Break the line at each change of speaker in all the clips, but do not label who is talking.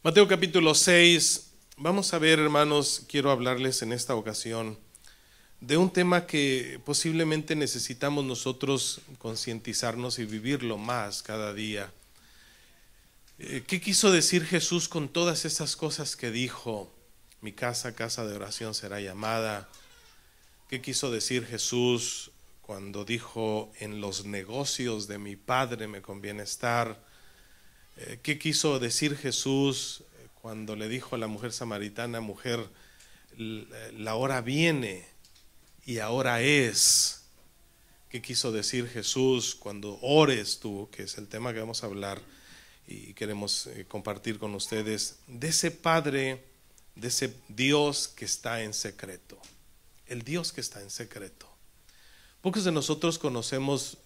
Mateo capítulo 6, vamos a ver, hermanos, quiero hablarles en esta ocasión de un tema que posiblemente necesitamos nosotros concientizarnos y vivirlo más cada día. ¿Qué quiso decir Jesús con todas esas cosas que dijo? Mi casa, casa de oración será llamada. ¿Qué quiso decir Jesús cuando dijo en los negocios de mi Padre me conviene estar? ¿Qué quiso decir Jesús cuando le dijo a la mujer samaritana, mujer, la hora viene y ahora es? ¿Qué quiso decir Jesús cuando ores tú, que es el tema que vamos a hablar y queremos compartir con ustedes, de ese Padre, de ese Dios que está en secreto? El Dios que está en secreto. Pocos de nosotros conocemos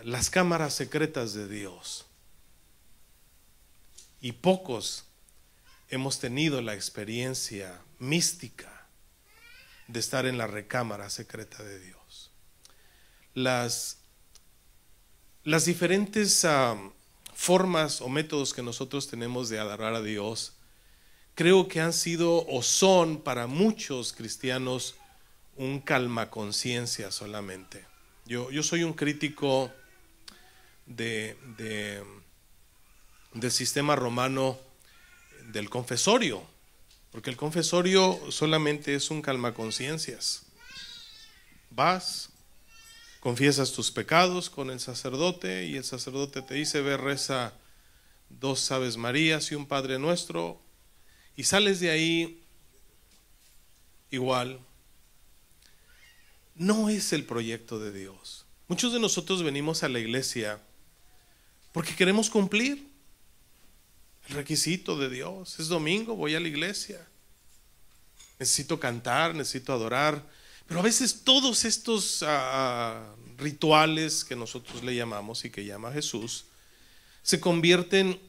las cámaras secretas de Dios, y pocos hemos tenido la experiencia mística de estar en la recámara secreta de Dios. Las diferentes formas o métodos que nosotros tenemos de adorar a Dios, creo que han sido o son para muchos cristianos un calmaconciencia solamente. Yo soy un crítico del sistema romano del confesorio, porque el confesorio solamente es un calmaconciencias. Vas, confiesas tus pecados con el sacerdote y el sacerdote te dice, ve, reza 2 Aves Marías y un Padre Nuestro, y sales de ahí igual. No es el proyecto de Dios. Muchos de nosotros venimos a la iglesia porque queremos cumplir el requisito de Dios. Es domingo, voy a la iglesia. Necesito cantar, necesito adorar. Pero a veces todos estos rituales que nosotros le llamamos y que llama Jesús, se convierten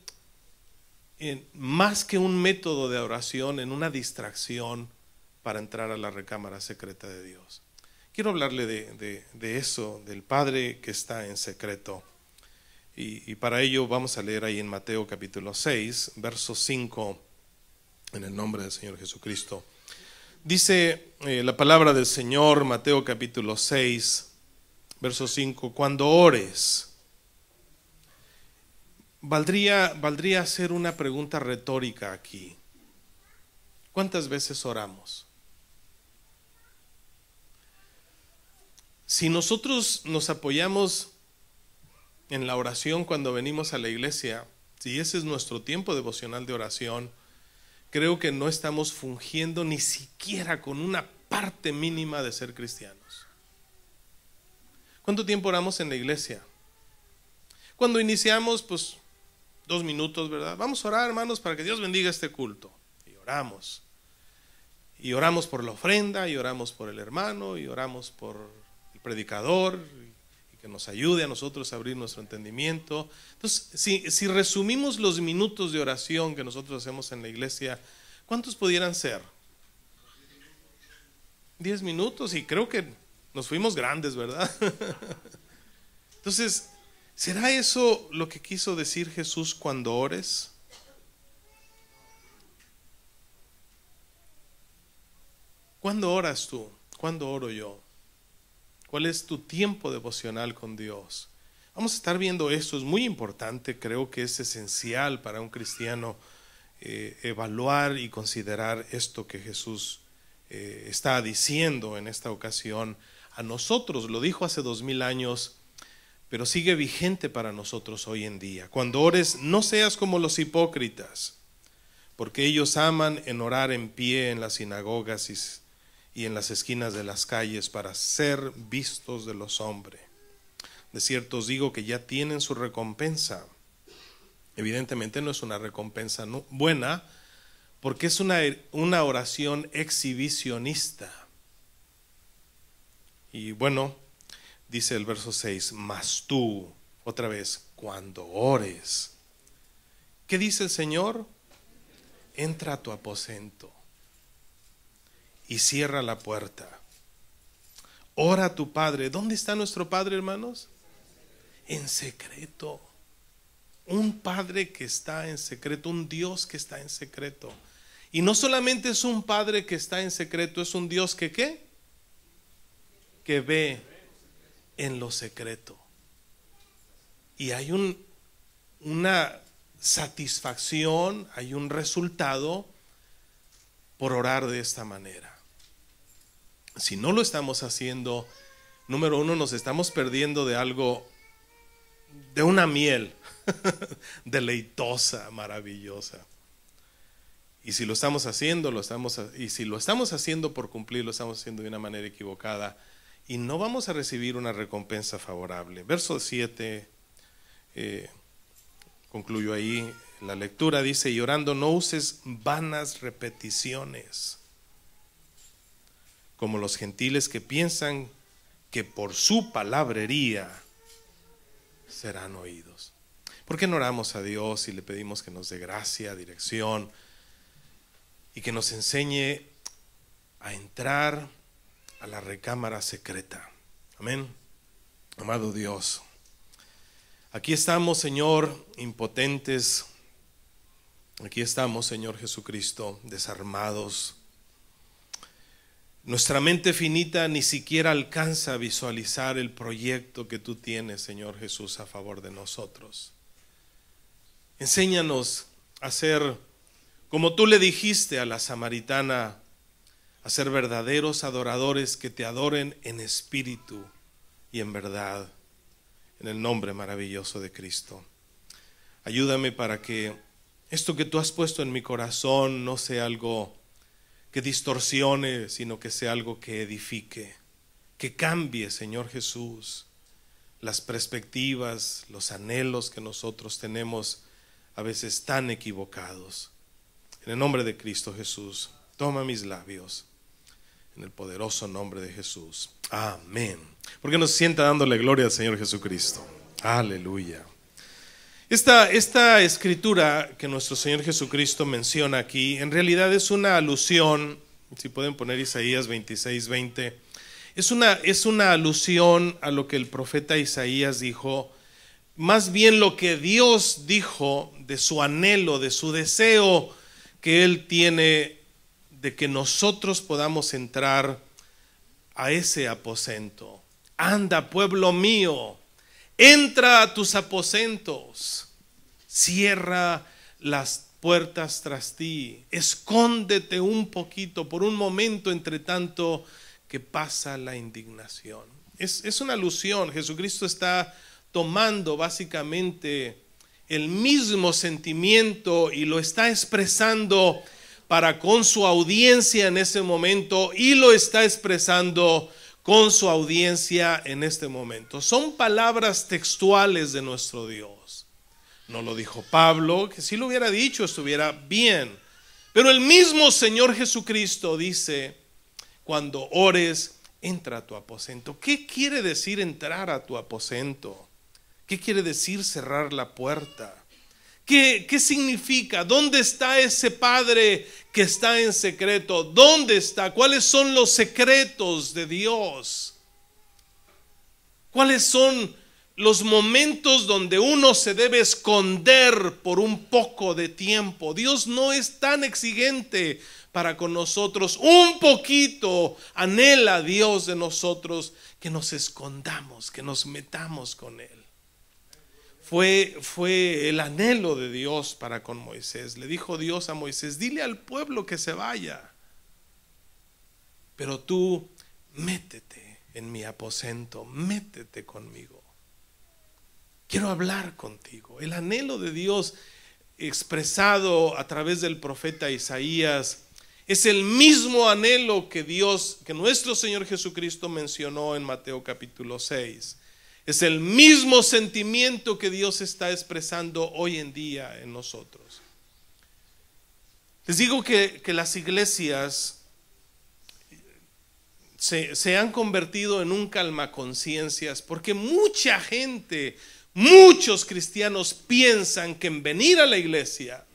en más que un método de oración, en una distracción para entrar a la recámara secreta de Dios. Quiero hablarle de eso, del Padre que está en secreto. Y para ello vamos a leer ahí en Mateo capítulo 6, verso 5, en el nombre del Señor Jesucristo. Dice la palabra del Señor, Mateo capítulo 6, verso 5, cuando ores. Valdría hacer una pregunta retórica aquí. ¿Cuántas veces oramos? Si nosotros nos apoyamos en la oración cuando venimos a la iglesia, si ese es nuestro tiempo devocional de oración, creo que no estamos fungiendo ni siquiera con una parte mínima de ser cristianos. ¿Cuánto tiempo oramos en la iglesia? Cuando iniciamos, pues 2 minutos, ¿verdad? Vamos a orar, hermanos, para que Dios bendiga este culto. Y oramos. Y oramos por la ofrenda, y oramos por el hermano, y oramos por el predicador, y que nos ayude a nosotros a abrir nuestro entendimiento. Entonces, si resumimos los minutos de oración que nosotros hacemos en la iglesia, ¿cuántos pudieran ser? 10 minutos, y creo que nos fuimos grandes, ¿verdad? Entonces, ¿será eso lo que quiso decir Jesús cuando ores? ¿Cuándo oras tú? ¿Cuándo oro yo? ¿Cuál es tu tiempo devocional con Dios? Vamos a estar viendo esto, es muy importante, creo que es esencial para un cristiano evaluar y considerar esto que Jesús está diciendo en esta ocasión a nosotros. Lo dijo hace 2000 años, pero sigue vigente para nosotros hoy en día. Cuando ores, no seas como los hipócritas, porque ellos aman en orar en pie en las sinagogas y en las esquinas de las calles para ser vistos de los hombres. De cierto os digo que ya tienen su recompensa. Evidentemente no es una recompensa buena, porque es una oración exhibicionista. Y bueno, dice el verso 6, mas tú, otra vez, cuando ores, ¿qué dice el Señor? Entra a tu aposento y cierra la puerta. Ora a tu Padre. ¿Dónde está nuestro Padre, hermanos? En secreto. Un un Padre que está en secreto, un Dios que está en secreto. Y no solamente es un Padre que está en secreto, es un Dios que ¿qué? Que ve en lo secreto. Y hay una satisfacción, hay un resultado por orar de esta manera. Si no lo estamos haciendo, número uno, nos estamos perdiendo de algo, de una miel deleitosa, maravillosa. Y si lo estamos haciendo, y si lo estamos haciendo por cumplir, lo estamos haciendo de una manera equivocada y no vamos a recibir una recompensa favorable. Verso 7, concluyo ahí la lectura, dice: y orando no uses vanas repeticiones, como los gentiles que piensan que por su palabrería serán oídos. ¿Por qué no oramos a Dios y le pedimos que nos dé gracia, dirección y que nos enseñe a entrar a la recámara secreta? Amén. Amado Dios, aquí estamos, Señor, impotentes. Aquí estamos, Señor Jesucristo, desarmados. Nuestra mente finita ni siquiera alcanza a visualizar el proyecto que tú tienes, Señor Jesús, a favor de nosotros. Enséñanos a ser, como tú le dijiste a la samaritana, a ser verdaderos adoradores que te adoren en espíritu y en verdad, en el nombre maravilloso de Cristo. Ayúdame para que esto que tú has puesto en mi corazón no sea algo que distorsione, sino que sea algo que edifique, que cambie, Señor Jesús, las perspectivas, los anhelos que nosotros tenemos a veces tan equivocados. En el nombre de Cristo Jesús, toma mis labios, en el poderoso nombre de Jesús. Amén. Porque nos sienta dándole gloria al Señor Jesucristo. Aleluya. Esta escritura que nuestro Señor Jesucristo menciona aquí, en realidad es una alusión, si pueden poner Isaías 26:20, es una alusión a lo que el profeta Isaías dijo, más bien lo que Dios dijo de su anhelo, de su deseo que Él tiene de que nosotros podamos entrar a ese aposento. Anda, pueblo mío, entra a tus aposentos, cierra las puertas tras ti, escóndete un poquito por un momento entre tanto que pasa la indignación. Es una alusión. Jesucristo está tomando básicamente el mismo sentimiento y lo está expresando para con su audiencia en ese momento y lo está expresando con su audiencia en este momento. Son palabras textuales de nuestro Dios. No lo dijo Pablo, que si lo hubiera dicho estuviera bien. Pero el mismo Señor Jesucristo dice, cuando ores, entra a tu aposento. ¿Qué quiere decir entrar a tu aposento? ¿Qué quiere decir cerrar la puerta? ¿Qué significa? ¿Dónde está ese Padre que está en secreto? ¿Dónde está? ¿Cuáles son los secretos de Dios? ¿Cuáles son los momentos donde uno se debe esconder por un poco de tiempo? Dios no es tan exigente para con nosotros. Un poquito anhela Dios de nosotros que nos escondamos, que nos metamos con Él. Fue el anhelo de Dios para con Moisés. Le dijo Dios a Moisés, dile al pueblo que se vaya, pero tú métete en mi aposento, métete conmigo. Quiero hablar contigo. El anhelo de Dios expresado a través del profeta Isaías es el mismo anhelo que nuestro Señor Jesucristo mencionó en Mateo capítulo 6. Es el mismo sentimiento que Dios está expresando hoy en día en nosotros. Les digo que las iglesias se han convertido en un calmaconciencias porque mucha gente, muchos cristianos piensan que en venir a la iglesia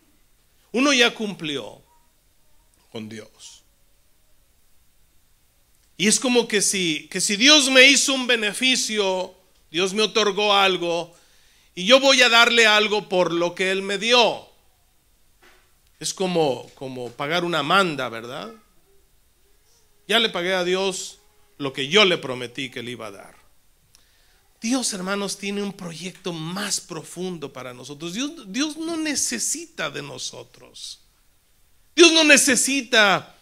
uno ya cumplió con Dios. Y es como que si Dios me hizo un beneficio, Dios me otorgó algo y yo voy a darle algo por lo que Él me dio. Es como pagar una manda, ¿verdad? Ya le pagué a Dios lo que yo le prometí que le iba a dar. Dios, hermanos, tiene un proyecto más profundo para nosotros. Dios no necesita de nosotros. Dios no necesita,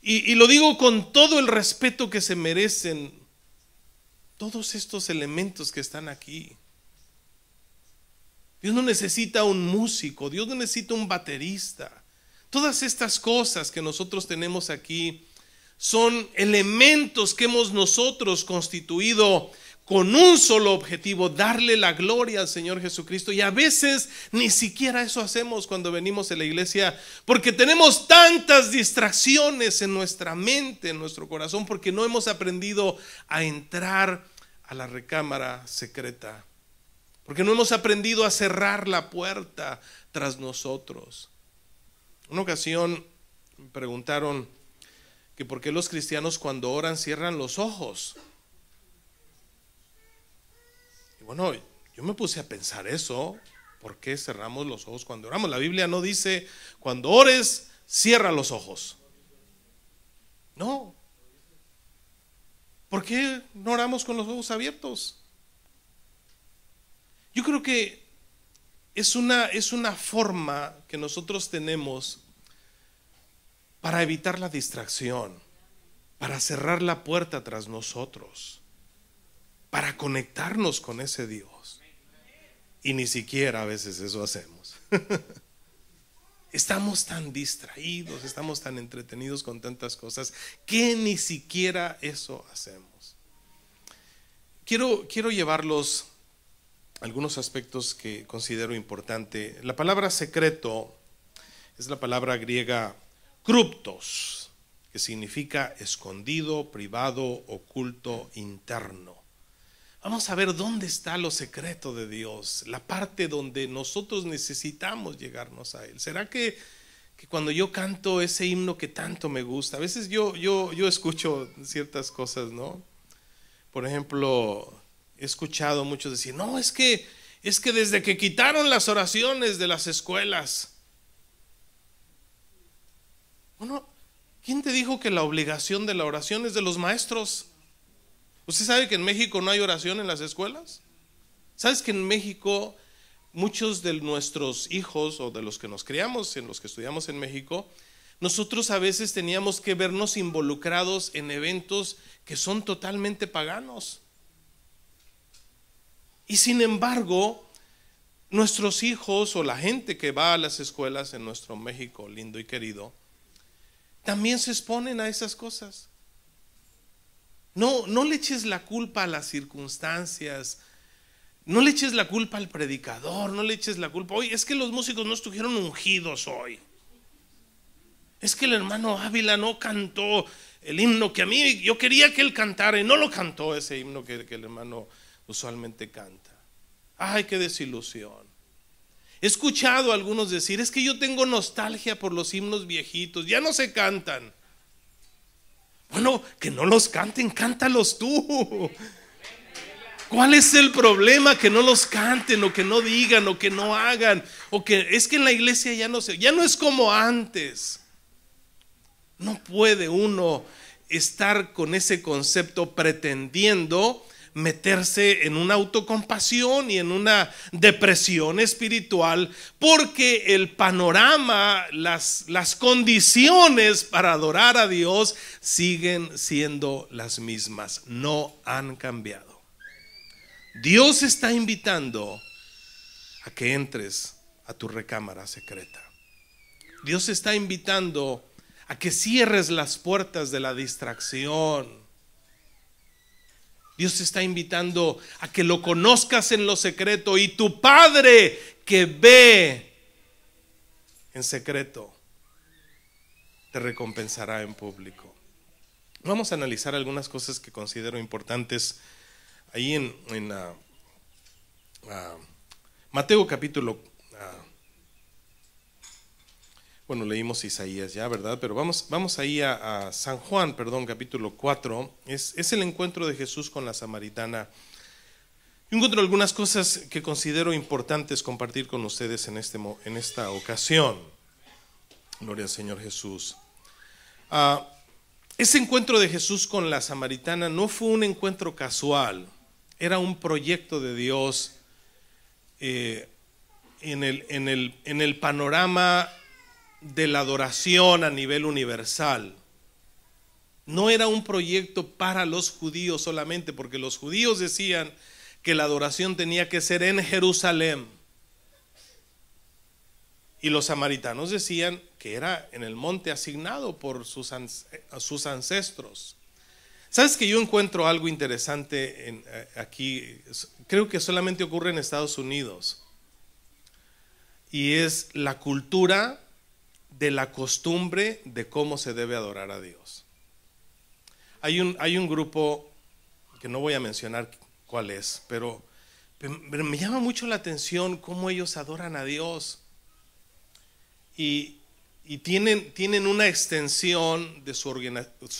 y lo digo con todo el respeto que se merecen todos estos elementos que están aquí. Dios no necesita un músico, Dios no necesita un baterista. Todas estas cosas que nosotros tenemos aquí son elementos que hemos nosotros constituido con un solo objetivo: darle la gloria al Señor Jesucristo. Y a veces ni siquiera eso hacemos cuando venimos a la iglesia, porque tenemos tantas distracciones en nuestra mente, en nuestro corazón, porque no hemos aprendido a entrar a la recámara secreta, porque no hemos aprendido a cerrar la puerta tras nosotros. Una ocasión me preguntaron que por qué los cristianos cuando oran cierran los ojos. Y bueno, yo me puse a pensar eso. ¿Por qué cerramos los ojos cuando oramos? La Biblia no dice cuando ores cierra los ojos. No. ¿Por qué no oramos con los ojos abiertos? Yo creo que es una forma que nosotros tenemos para evitar la distracción, para cerrar la puerta tras nosotros, para conectarnos con ese Dios. Y ni siquiera a veces eso hacemos. Estamos tan distraídos, estamos tan entretenidos con tantas cosas que ni siquiera eso hacemos. Quiero llevarlos a algunos aspectos que considero importante. La palabra secreto es la palabra griega kruptos, que significa escondido, privado, oculto, interno. Vamos a ver dónde está lo secreto de Dios, la parte donde nosotros necesitamos llegarnos a Él. ¿Será que cuando yo canto ese himno que tanto me gusta, a veces yo escucho ciertas cosas, ¿no? Por ejemplo, he escuchado muchos decir, no, es que desde que quitaron las oraciones de las escuelas. Bueno, ¿quién te dijo que la obligación de la oración es de los maestros? ¿Usted sabe que en México no hay oración en las escuelas? ¿Sabes que en México muchos de nuestros hijos o de los que nos criamos, en los que estudiamos en México, nosotros a veces teníamos que vernos involucrados en eventos que son totalmente paganos? Y sin embargo, nuestros hijos o la gente que va a las escuelas en nuestro México lindo y querido, también se exponen a esas cosas. No le eches la culpa a las circunstancias, no le eches la culpa al predicador, no le eches la culpa. Oye, es que los músicos no estuvieron ungidos hoy. Es que el hermano Ávila no cantó el himno que a mí yo quería que él cantara y no lo cantó, ese himno que el hermano usualmente canta. Ay, qué desilusión. He escuchado a algunos decir, es que yo tengo nostalgia por los himnos viejitos, ya no se cantan. Bueno, que no los canten, cántalos tú. ¿Cuál es el problema? Que no los canten, o que no digan, o que no hagan, o que es que en la iglesia ya no es como antes. No puede uno estar con ese concepto pretendiendo meterse en una autocompasión y en una depresión espiritual, porque el panorama, las condiciones para adorar a Dios siguen siendo las mismas, no han cambiado. Dios está invitando a que entres a tu recámara secreta. Dios está invitando a que cierres las puertas de la distracción. Dios te está invitando a que lo conozcas en lo secreto, y tu Padre que ve en secreto te recompensará en público. Vamos a analizar algunas cosas que considero importantes ahí en Mateo capítulo bueno, leímos Isaías ya, ¿verdad? Pero vamos ahí a San Juan, capítulo 4. Es el encuentro de Jesús con la samaritana. Yo encuentro algunas cosas que considero importantes compartir con ustedes en esta ocasión. Gloria al Señor Jesús. Ese encuentro de Jesús con la samaritana no fue un encuentro casual, era un proyecto de Dios en el panorama de la adoración a nivel universal. No era un proyecto para los judíos solamente, porque los judíos decían que la adoración tenía que ser en Jerusalén. Y los samaritanos decían que era en el monte asignado por sus ancestros. ¿Sabes que yo encuentro algo interesante aquí? Creo que solamente ocurre en Estados Unidos. Y es la cultura de la costumbre de cómo se debe adorar a Dios. Hay un grupo que no voy a mencionar cuál es, pero me llama mucho la atención cómo ellos adoran a Dios. Y tienen una extensión de su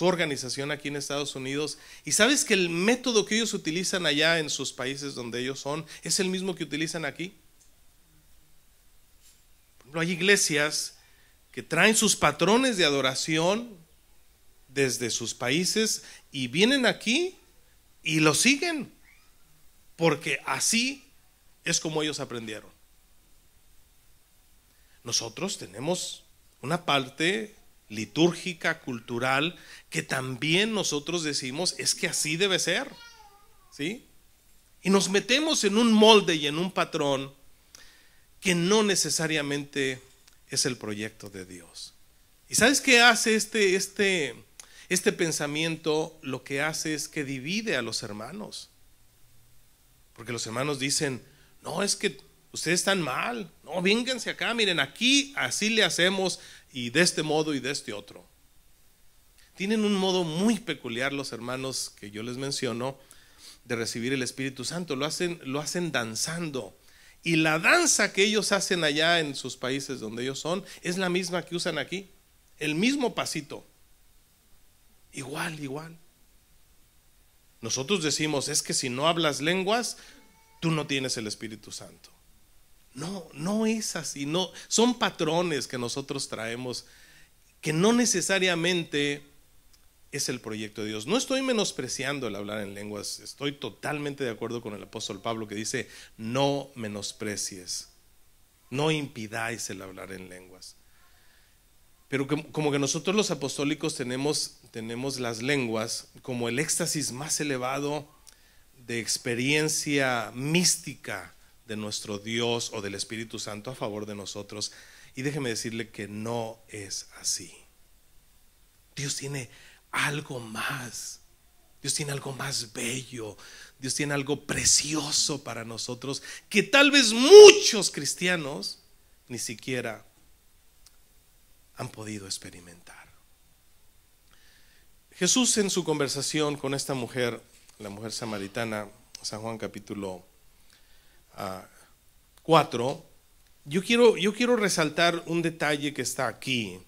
organización aquí en Estados Unidos. Y sabes que el método que ellos utilizan allá en sus países donde ellos son es el mismo que utilizan aquí. Por ejemplo, hay iglesias que traen sus patrones de adoración desde sus países y vienen aquí y lo siguen, porque así es como ellos aprendieron. Nosotros tenemos una parte litúrgica, cultural, que también nosotros decimos es que así debe ser, ¿sí? Y nos metemos en un molde y en un patrón que no necesariamente es el proyecto de Dios. ¿Y sabes qué hace este pensamiento? Lo que hace es que divide a los hermanos. Porque los hermanos dicen, no, es que ustedes están mal, no, vénganse acá, miren, aquí así le hacemos, y de este modo y de este otro. Tienen un modo muy peculiar los hermanos que yo les menciono de recibir el Espíritu Santo. Lo hacen danzando. Y la danza que ellos hacen allá en sus países donde ellos son es la misma que usan aquí, el mismo pasito. Igual. Nosotros decimos, es que si no hablas lenguas, tú no tienes el Espíritu Santo. No es así. No, son patrones que nosotros traemos que no necesariamente es el proyecto de Dios. No estoy menospreciando el hablar en lenguas. Estoy totalmente de acuerdo con el apóstol Pablo que dice, no menosprecies, no impidáis el hablar en lenguas. Pero como que nosotros los apostólicos tenemos las lenguas como el éxtasis más elevado de experiencia mística de nuestro Dios o del Espíritu Santo a favor de nosotros. Y déjeme decirle que no es así. Dios tiene algo más. Dios tiene algo más bello. Dios tiene algo precioso para nosotros que tal vez muchos cristianos ni siquiera han podido experimentar. Jesús, en su conversación con esta mujer, la mujer samaritana, San Juan capítulo 4, yo quiero resaltar un detalle que está aquí,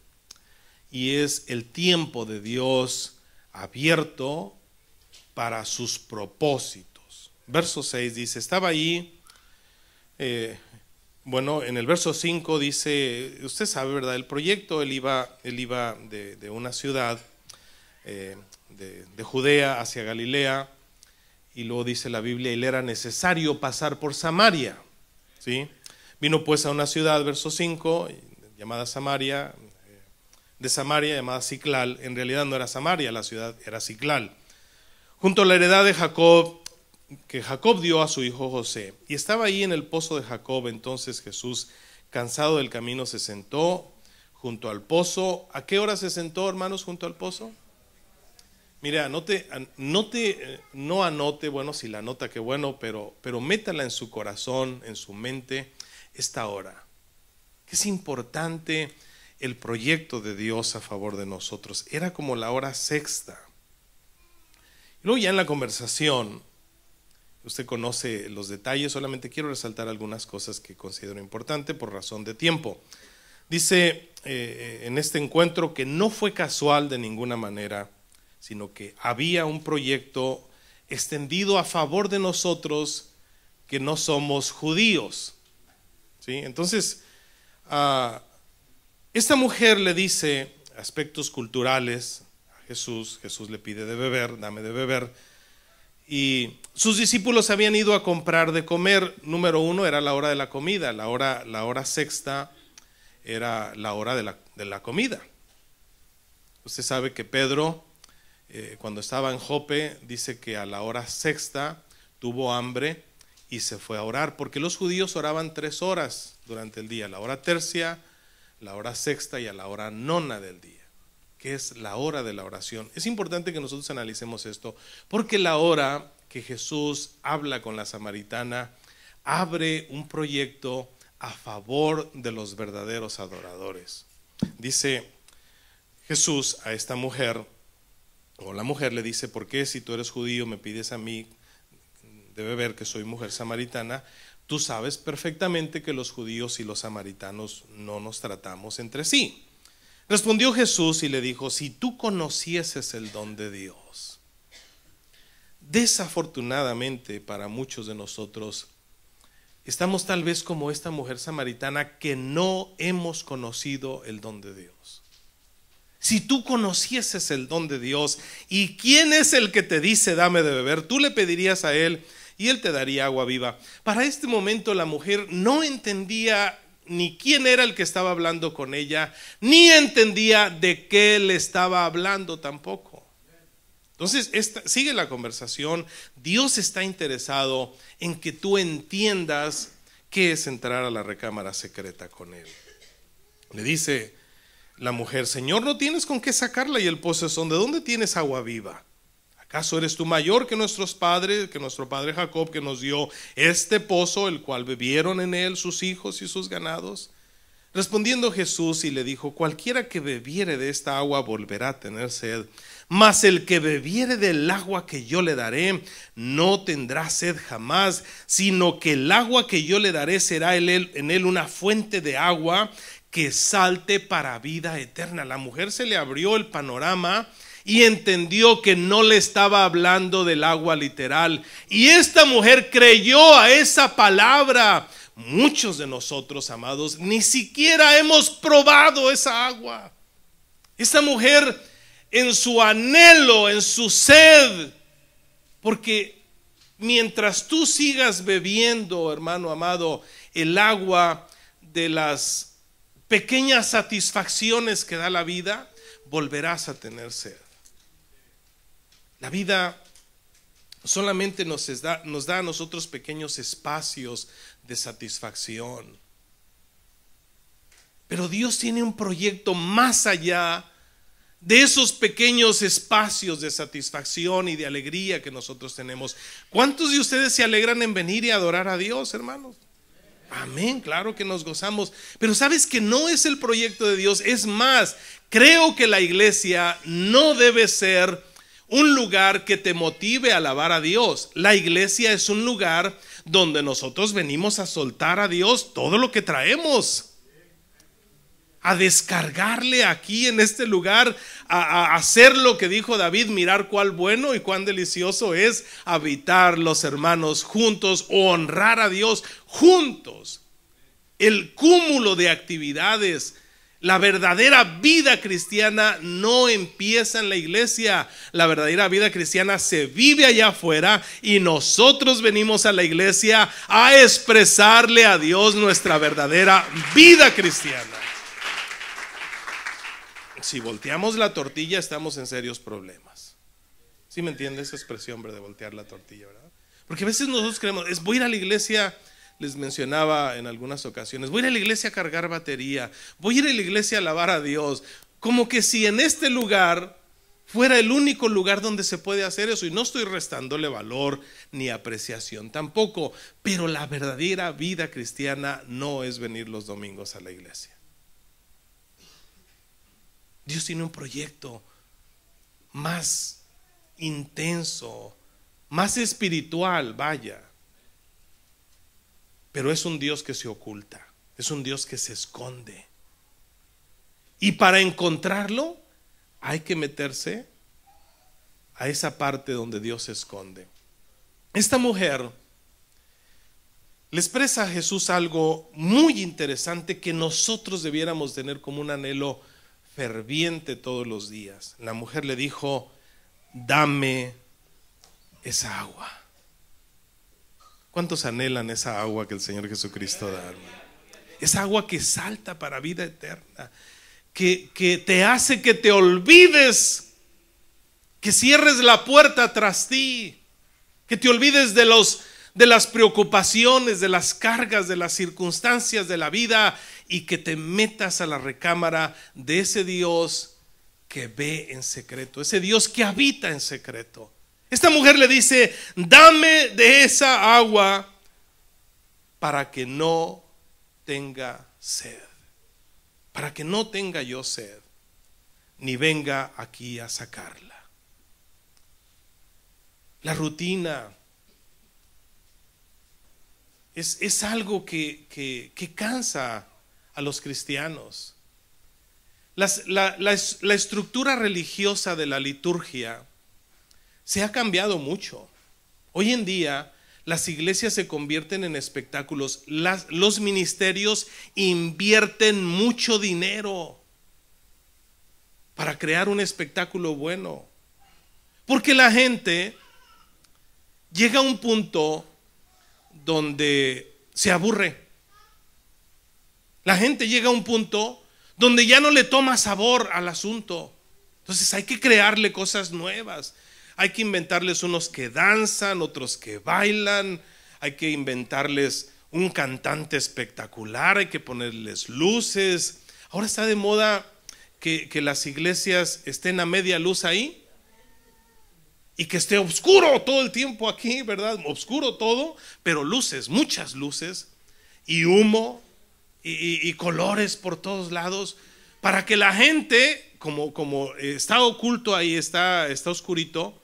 y es el tiempo de Dios abierto para sus propósitos. Verso 6 dice, estaba ahí, en el verso 5 dice, usted sabe, ¿verdad? El proyecto, él iba de una ciudad de Judea hacia Galilea, y luego dice la Biblia, y le era necesario pasar por Samaria, ¿sí? Vino pues a una ciudad, verso 5, llamada Samaria, de Samaria, llamada Siclal. En realidad no era Samaria, la ciudad era Siclal, junto a la heredad de Jacob, que Jacob dio a su hijo José. Y estaba ahí en el pozo de Jacob. Entonces Jesús, cansado del camino, se sentó junto al pozo. ¿A qué hora se sentó, hermanos, junto al pozo? Mira, no anote, bueno, si la anota, qué bueno, pero métala en su corazón, en su mente, esta hora. Que es importante el proyecto de Dios a favor de nosotros. Era como la hora sexta. Y luego ya en la conversación, usted conoce los detalles, solamente quiero resaltar algunas cosas que considero importantes por razón de tiempo. Dice en este encuentro que no fue casual de ninguna manera, sino que había un proyecto extendido a favor de nosotros que no somos judíos. ¿Sí? Entonces, esta mujer le dice aspectos culturales a Jesús. Jesús le pide de beber, dame de beber. Y sus discípulos habían ido a comprar de comer. Número 1 era la hora de la comida. La hora sexta era la hora de la comida. Usted sabe que Pedro, cuando estaba en Jope, dice que a la hora sexta tuvo hambre y se fue a orar, porque los judíos oraban 3 horas durante el día: la hora tercia, la hora sexta y a la hora nona del día, que es la hora de la oración. Es importante que nosotros analicemos esto, porque la hora que Jesús habla con la samaritana abre un proyecto a favor de los verdaderos adoradores. Dice Jesús a esta mujer, o la mujer le dice: ¿por qué, si tú eres judío, me pides a mí de beber, que soy mujer samaritana? Tú sabes perfectamente que los judíos y los samaritanos no nos tratamos entre sí. Respondió Jesús y le dijo: si tú conocieses el don de Dios. Desafortunadamente para muchos de nosotros estamos tal vez como esta mujer samaritana, que no hemos conocido el don de Dios. Si tú conocieses el don de Dios, ¿y quién es el que te dice dame de beber? Tú le pedirías a él y él te daría agua viva. Para este momento la mujer no entendía ni quién era el que estaba hablando con ella, ni entendía de qué le estaba hablando tampoco. Entonces sigue la conversación. Dios está interesado en que tú entiendas qué es entrar a la recámara secreta con él. Le dice la mujer: Señor, no tienes con qué sacarla y el pozo es hondo. ¿De dónde tienes agua viva? ¿Acaso eres tú mayor que nuestros padres, que nuestro padre Jacob, que nos dio este pozo, el cual bebieron en él sus hijos y sus ganados? Respondiendo Jesús y le dijo: cualquiera que bebiere de esta agua volverá a tener sed, mas el que bebiere del agua que yo le daré no tendrá sed jamás, sino que el agua que yo le daré será en él una fuente de agua que salte para vida eterna. La mujer se le abrió el panorama y entendió que no le estaba hablando del agua literal, y esta mujer creyó a esa palabra. Muchos de nosotros, amados, ni siquiera hemos probado esa agua. Esta mujer, en su anhelo, en su sed, porque mientras tú sigas bebiendo, hermano amado, el agua de las pequeñas satisfacciones que da la vida, volverás a tener sed. La vida solamente nos da a nosotros pequeños espacios de satisfacción, pero Dios tiene un proyecto más allá de esos pequeños espacios de satisfacción y de alegría que nosotros tenemos. ¿Cuántos de ustedes se alegran en venir y adorar a Dios, hermanos? Amén, claro que nos gozamos, pero sabes que no es el proyecto de Dios. Es más, creo que la iglesia no debe ser un lugar que te motive a alabar a Dios. La iglesia es un lugar donde nosotros venimos a soltar a Dios todo lo que traemos, a descargarle aquí en este lugar, a hacer lo que dijo David: mirar cuál bueno y cuán delicioso es habitar los hermanos juntos, o honrar a Dios juntos. El cúmulo de actividades. La verdadera vida cristiana no empieza en la iglesia. La verdadera vida cristiana se vive allá afuera, y nosotros venimos a la iglesia a expresarle a Dios nuestra verdadera vida cristiana. Si volteamos la tortilla, estamos en serios problemas. ¿Sí me entiende esa expresión, de voltear la tortilla, verdad? Porque a veces nosotros creemos, voy a ir a la iglesia. Les mencionaba en algunas ocasiones, voy a ir a la iglesia a cargar batería, voy a ir a la iglesia a alabar a Dios, como que si en este lugar fuera el único lugar donde se puede hacer eso. Y no estoy restándole valor ni apreciación tampoco, pero la verdadera vida cristiana no es venir los domingos a la iglesia. Dios tiene un proyecto más intenso, más espiritual, vaya. Pero es un Dios que se oculta, es un Dios que se esconde. Y para encontrarlo hay que meterse a esa parte donde Dios se esconde. Esta mujer le expresa a Jesús algo muy interesante que nosotros debiéramos tener como un anhelo ferviente todos los días. La mujer le dijo: dame esa agua. ¿Cuántos anhelan esa agua que el Señor Jesucristo da, hermano? Esa agua que salta para vida eterna, que te hace que te olvides, que cierres la puerta tras ti, que te olvides de las preocupaciones, de las cargas, de las circunstancias de la vida, y que te metas a la recámara de ese Dios que ve en secreto, ese Dios que habita en secreto. Esta mujer le dice: dame de esa agua para que no tenga sed, para que no tenga yo sed, ni venga aquí a sacarla. La rutina es algo que cansa a los cristianos. La estructura religiosa de la liturgia se ha cambiado mucho. Hoy en día las iglesias se convierten en espectáculos. Los ministerios invierten mucho dinero para crear un espectáculo bueno, porque la gente llega a un punto donde se aburre. La gente llega a un punto donde ya no le toma sabor al asunto. Entonces hay que crearle cosas nuevas. Hay que inventarles unos que danzan, otros que bailan. Hay que inventarles un cantante espectacular. Hay que ponerles luces. Ahora está de moda que las iglesias estén a media luz ahí, y que esté oscuro todo el tiempo aquí, ¿verdad? Oscuro todo, pero luces, muchas luces, y humo, y colores por todos lados, para que la gente, como está oculto ahí, está oscurito,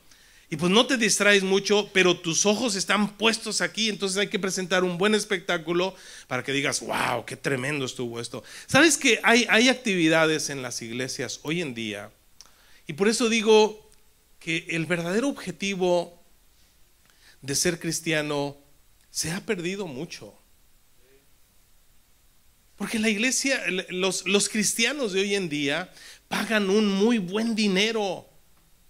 y pues no te distraes mucho, pero tus ojos están puestos aquí. Entonces hay que presentar un buen espectáculo para que digas: wow, qué tremendo estuvo esto. ¿Sabes que hay actividades en las iglesias hoy en día? Y por eso digo que el verdadero objetivo de ser cristiano se ha perdido mucho. Porque la iglesia, los cristianos de hoy en día pagan un muy buen dinero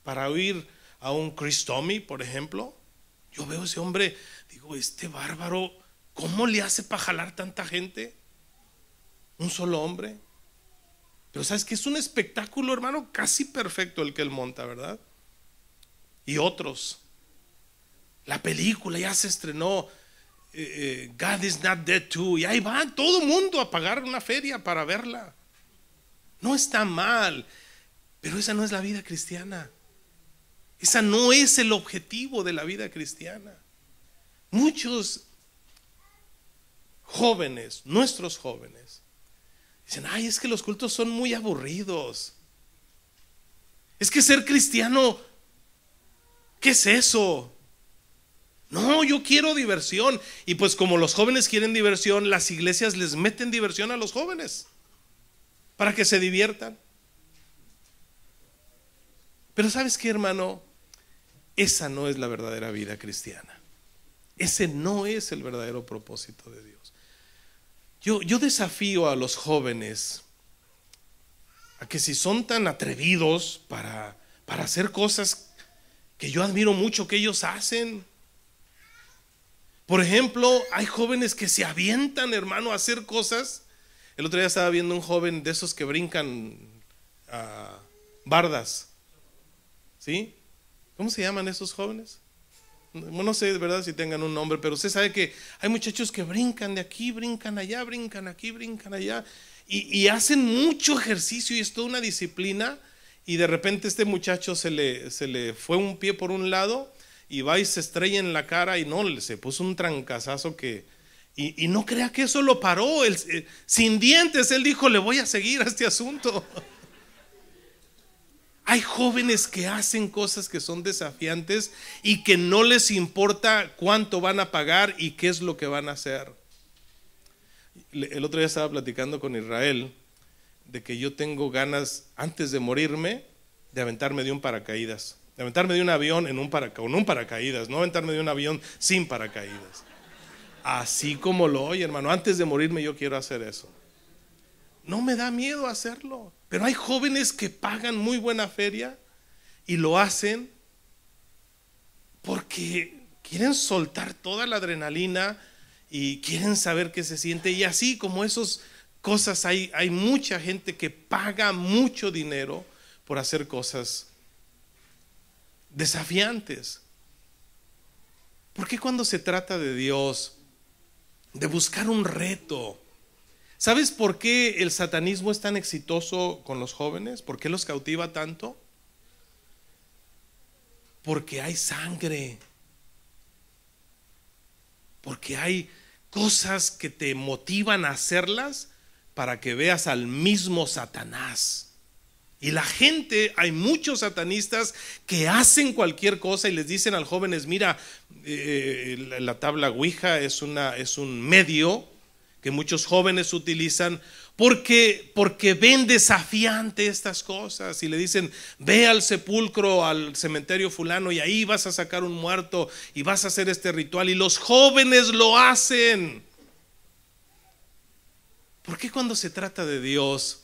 para oír a un Chris Tommy, por ejemplo. Yo veo a ese hombre, digo: este bárbaro, ¿cómo le hace para jalar tanta gente? Un solo hombre. Pero sabes que es un espectáculo, hermano, casi perfecto el que él monta, ¿verdad? Y otros. La película ya se estrenó, God is not dead too, y ahí va todo el mundo a pagar una feria para verla. No está mal, pero esa no es la vida cristiana. Esa no es el objetivo de la vida cristiana. Muchos jóvenes, nuestros jóvenes, dicen: ay, es que los cultos son muy aburridos. Es que ser cristiano, ¿qué es eso? No, yo quiero diversión. Y pues como los jóvenes quieren diversión, las iglesias les meten diversión a los jóvenes para que se diviertan. Pero ¿sabes qué, hermano? Esa no es la verdadera vida cristiana. Ese no es el verdadero propósito de Dios. Yo desafío a los jóvenes a que, si son tan atrevidos para hacer cosas que yo admiro mucho que ellos hacen. Por ejemplo, hay jóvenes que se avientan, hermano, a hacer cosas. El otro día estaba viendo un joven de esos que brincan bardas. ¿Sí? ¿Cómo se llaman esos jóvenes? No sé de verdad si tengan un nombre, pero usted sabe que hay muchachos que brincan de aquí, brincan allá, brincan aquí, brincan allá, y hacen mucho ejercicio, y es toda una disciplina. Y de repente este muchacho se le fue un pie por un lado, y va y se estrella en la cara, y no, se puso un trancazazo y no crea que eso lo paró. Sin dientes, él dijo: le voy a seguir a este asunto. Hay jóvenes que hacen cosas que son desafiantes y que no les importa cuánto van a pagar y qué es lo que van a hacer. El otro día estaba platicando con Israel de que yo tengo ganas, antes de morirme, de aventarme de un paracaídas, de aventarme de un avión con un paracaídas, no aventarme de un avión sin paracaídas. Así como lo oye, hermano, antes de morirme yo quiero hacer eso. No me da miedo hacerlo. Pero hay jóvenes que pagan muy buena feria y lo hacen porque quieren soltar toda la adrenalina y quieren saber qué se siente. Y así como esas cosas, hay mucha gente que paga mucho dinero por hacer cosas desafiantes. ¿Por qué cuando se trata de Dios, de buscar un reto? ¿Sabes por qué el satanismo es tan exitoso con los jóvenes? ¿Por qué los cautiva tanto? Porque hay sangre, porque hay cosas que te motivan a hacerlas para que veas al mismo Satanás. Y la gente, hay muchos satanistas que hacen cualquier cosa y les dicen a los jóvenes: mira, la tabla Ouija es un medio que muchos jóvenes utilizan porque ven desafiante estas cosas, y le dicen: ve al sepulcro, al cementerio fulano, y ahí vas a sacar un muerto y vas a hacer este ritual, y los jóvenes lo hacen. ¿Por qué cuando se trata de Dios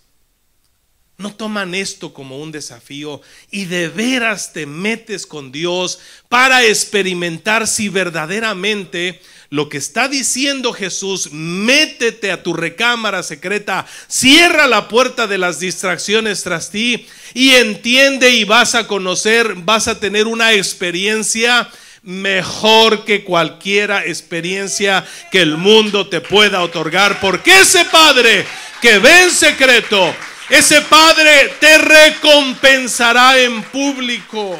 no toman esto como un desafío y de veras te metes con Dios para experimentar si verdaderamente lo que está diciendo Jesús: métete a tu recámara secreta, cierra la puerta de las distracciones tras ti y entiende, y vas a conocer, vas a tener una experiencia mejor que cualquier experiencia que el mundo te pueda otorgar? Porque ese Padre que ve en secreto, ese Padre te recompensará en público.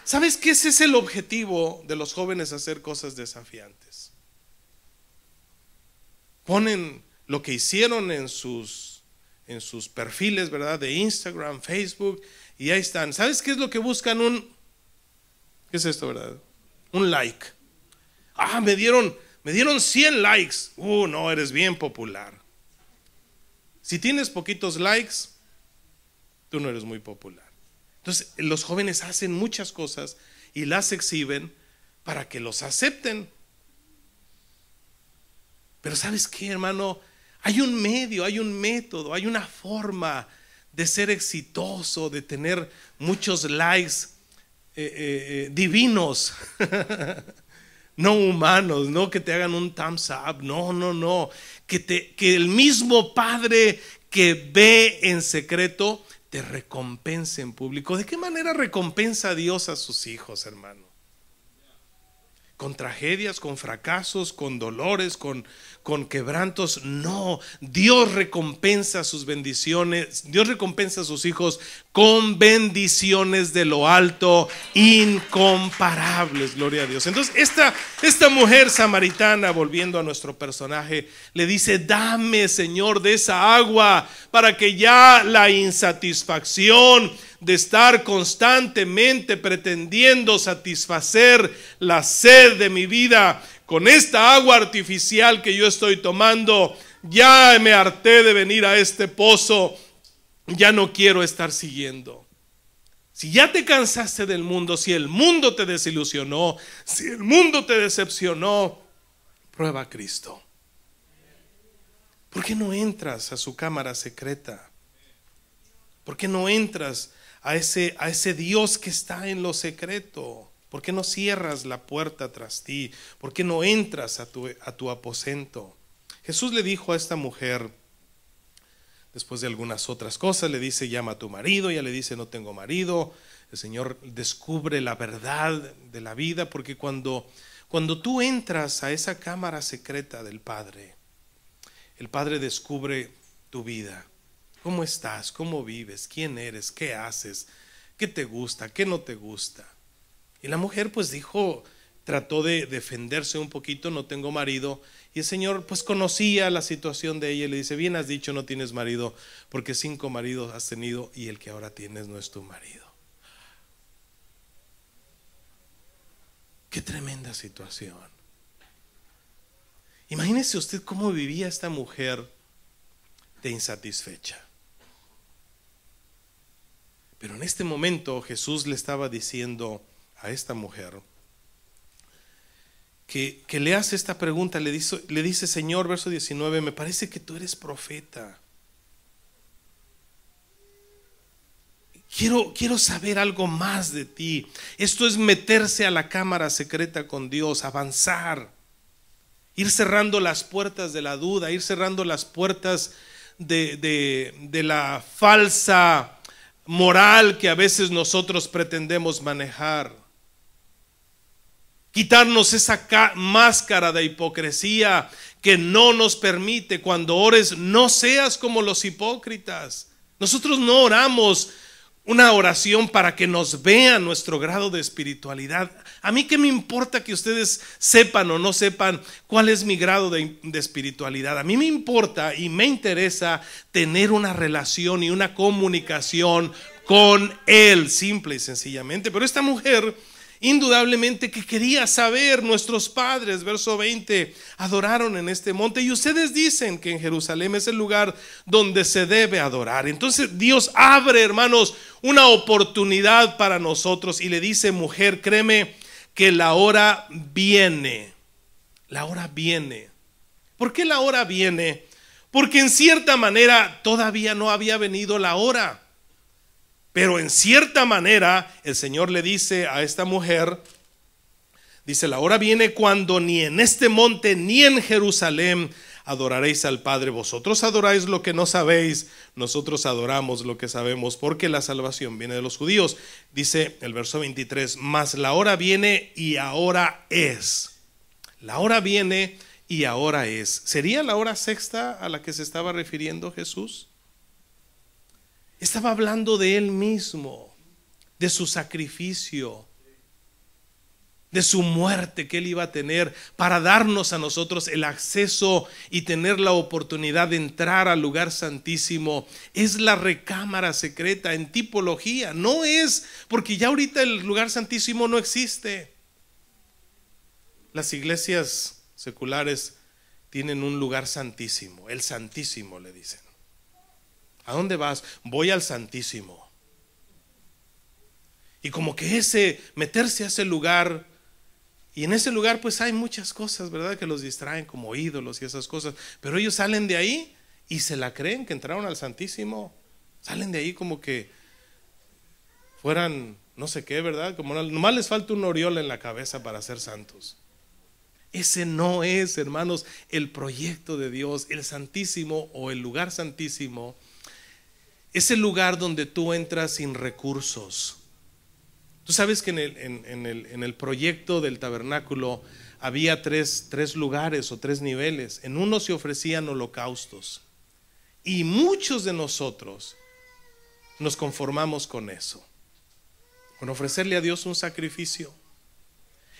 ¿Sabes que ese es el objetivo de los jóvenes? Hacer cosas desafiantes. Ponen lo que hicieron en sus perfiles, ¿verdad? De Instagram, Facebook, y ahí están. ¿Sabes qué es lo que buscan? ¿Qué es esto, verdad? Un like. Ah, me dieron 100 likes. No, eres bien popular. Si tienes poquitos likes, tú no eres muy popular. Entonces, los jóvenes hacen muchas cosas y las exhiben para que los acepten. Pero ¿sabes qué, hermano? Hay un medio, hay un método, hay una forma de ser exitoso, de tener muchos likes divinos. No humanos, no que te hagan un thumbs up, no, que el mismo Padre que ve en secreto te recompense en público. ¿De qué manera recompensa a Dios a sus hijos, hermano? Con tragedias, con fracasos, con dolores, con quebrantos. No, Dios recompensa sus bendiciones, Dios recompensa a sus hijos con bendiciones de lo alto, incomparables, gloria a Dios. Entonces esta mujer samaritana, volviendo a nuestro personaje, le dice: dame, Señor, de esa agua, para que ya la insatisfacción de estar constantemente pretendiendo satisfacer la sed de mi vida con esta agua artificial que yo estoy tomando, ya me harté de venir a este pozo, ya no quiero estar siguiendo. Si ya te cansaste del mundo, si el mundo te desilusionó, si el mundo te decepcionó, prueba a Cristo. ¿Por qué no entras a su cámara secreta? ¿Por qué no entras a ese Dios que está en lo secreto? ¿Por qué no cierras la puerta tras ti? ¿Por qué no entras a tu aposento? Jesús le dijo a esta mujer, después de algunas otras cosas, le dice: llama a tu marido. Ella le dice: no tengo marido. El Señor descubre la verdad de la vida, porque cuando tú entras a esa cámara secreta del Padre, el Padre descubre tu vida. ¿Cómo estás? ¿Cómo vives? ¿Quién eres? ¿Qué haces? ¿Qué te gusta? ¿Qué no te gusta? Y la mujer pues trató de defenderse un poquito: no tengo marido. Y el Señor pues conocía la situación de ella y le dice: bien has dicho, no tienes marido, porque 5 maridos has tenido y el que ahora tienes no es tu marido. Qué tremenda situación. Imagínese usted cómo vivía esta mujer de insatisfecha. Pero en este momento Jesús le estaba diciendo a esta mujer que le hace esta pregunta, le dice, Señor, verso 19, me parece que tú eres profeta. Quiero saber algo más de ti. Esto es meterse a la cámara secreta con Dios, avanzar, ir cerrando las puertas de la duda, ir cerrando las puertas de la falsa moral que a veces nosotros pretendemos manejar. Quitarnos esa máscara de hipocresía que no nos permite, cuando ores, no seas como los hipócritas. Nosotros no oramos una oración para que nos vean nuestro grado de espiritualidad. A mí qué me importa que ustedes sepan o no sepan cuál es mi grado de espiritualidad. A mí me importa y me interesa tener una relación y una comunicación con Él, simple y sencillamente. Pero esta mujer, indudablemente que quería saber, nuestros padres, verso 20, adoraron en este monte y ustedes dicen que en Jerusalén es el lugar donde se debe adorar. Entonces Dios abre, hermanos, una oportunidad para nosotros y le dice, mujer, créeme que la hora viene. La hora viene. ¿Por qué la hora viene? Porque en cierta manera todavía no había venido la hora. Pero en cierta manera el Señor le dice a esta mujer, dice, la hora viene cuando ni en este monte ni en Jerusalén adoraréis al Padre. Vosotros adoráis lo que no sabéis, nosotros adoramos lo que sabemos, porque la salvación viene de los judíos. Dice el verso 23, mas la hora viene y ahora es. La hora viene y ahora es. ¿Sería la hora sexta a la que se estaba refiriendo Jesús? Estaba hablando de Él mismo, de su sacrificio, de su muerte que Él iba a tener para darnos a nosotros el acceso y tener la oportunidad de entrar al lugar santísimo. Es la recámara secreta en tipología, no es, porque ya ahorita el lugar santísimo no existe. Las iglesias seculares tienen un lugar santísimo, el santísimo le dicen. ¿A dónde vas? Voy al Santísimo. Y como que meterse a ese lugar, y en ese lugar pues hay muchas cosas, ¿verdad? Que los distraen como ídolos y esas cosas. Pero ellos salen de ahí y se la creen que entraron al Santísimo. Salen de ahí como que fueran no sé qué, ¿verdad? Como nomás les falta un oriol en la cabeza para ser santos. Ese no es, hermanos, el proyecto de Dios. El Santísimo o el lugar santísimo es el lugar donde tú entras sin recursos. Tú sabes que en el proyecto del tabernáculo había tres lugares o tres niveles. En uno se ofrecían holocaustos. Y muchos de nosotros nos conformamos con eso, con ofrecerle a Dios un sacrificio.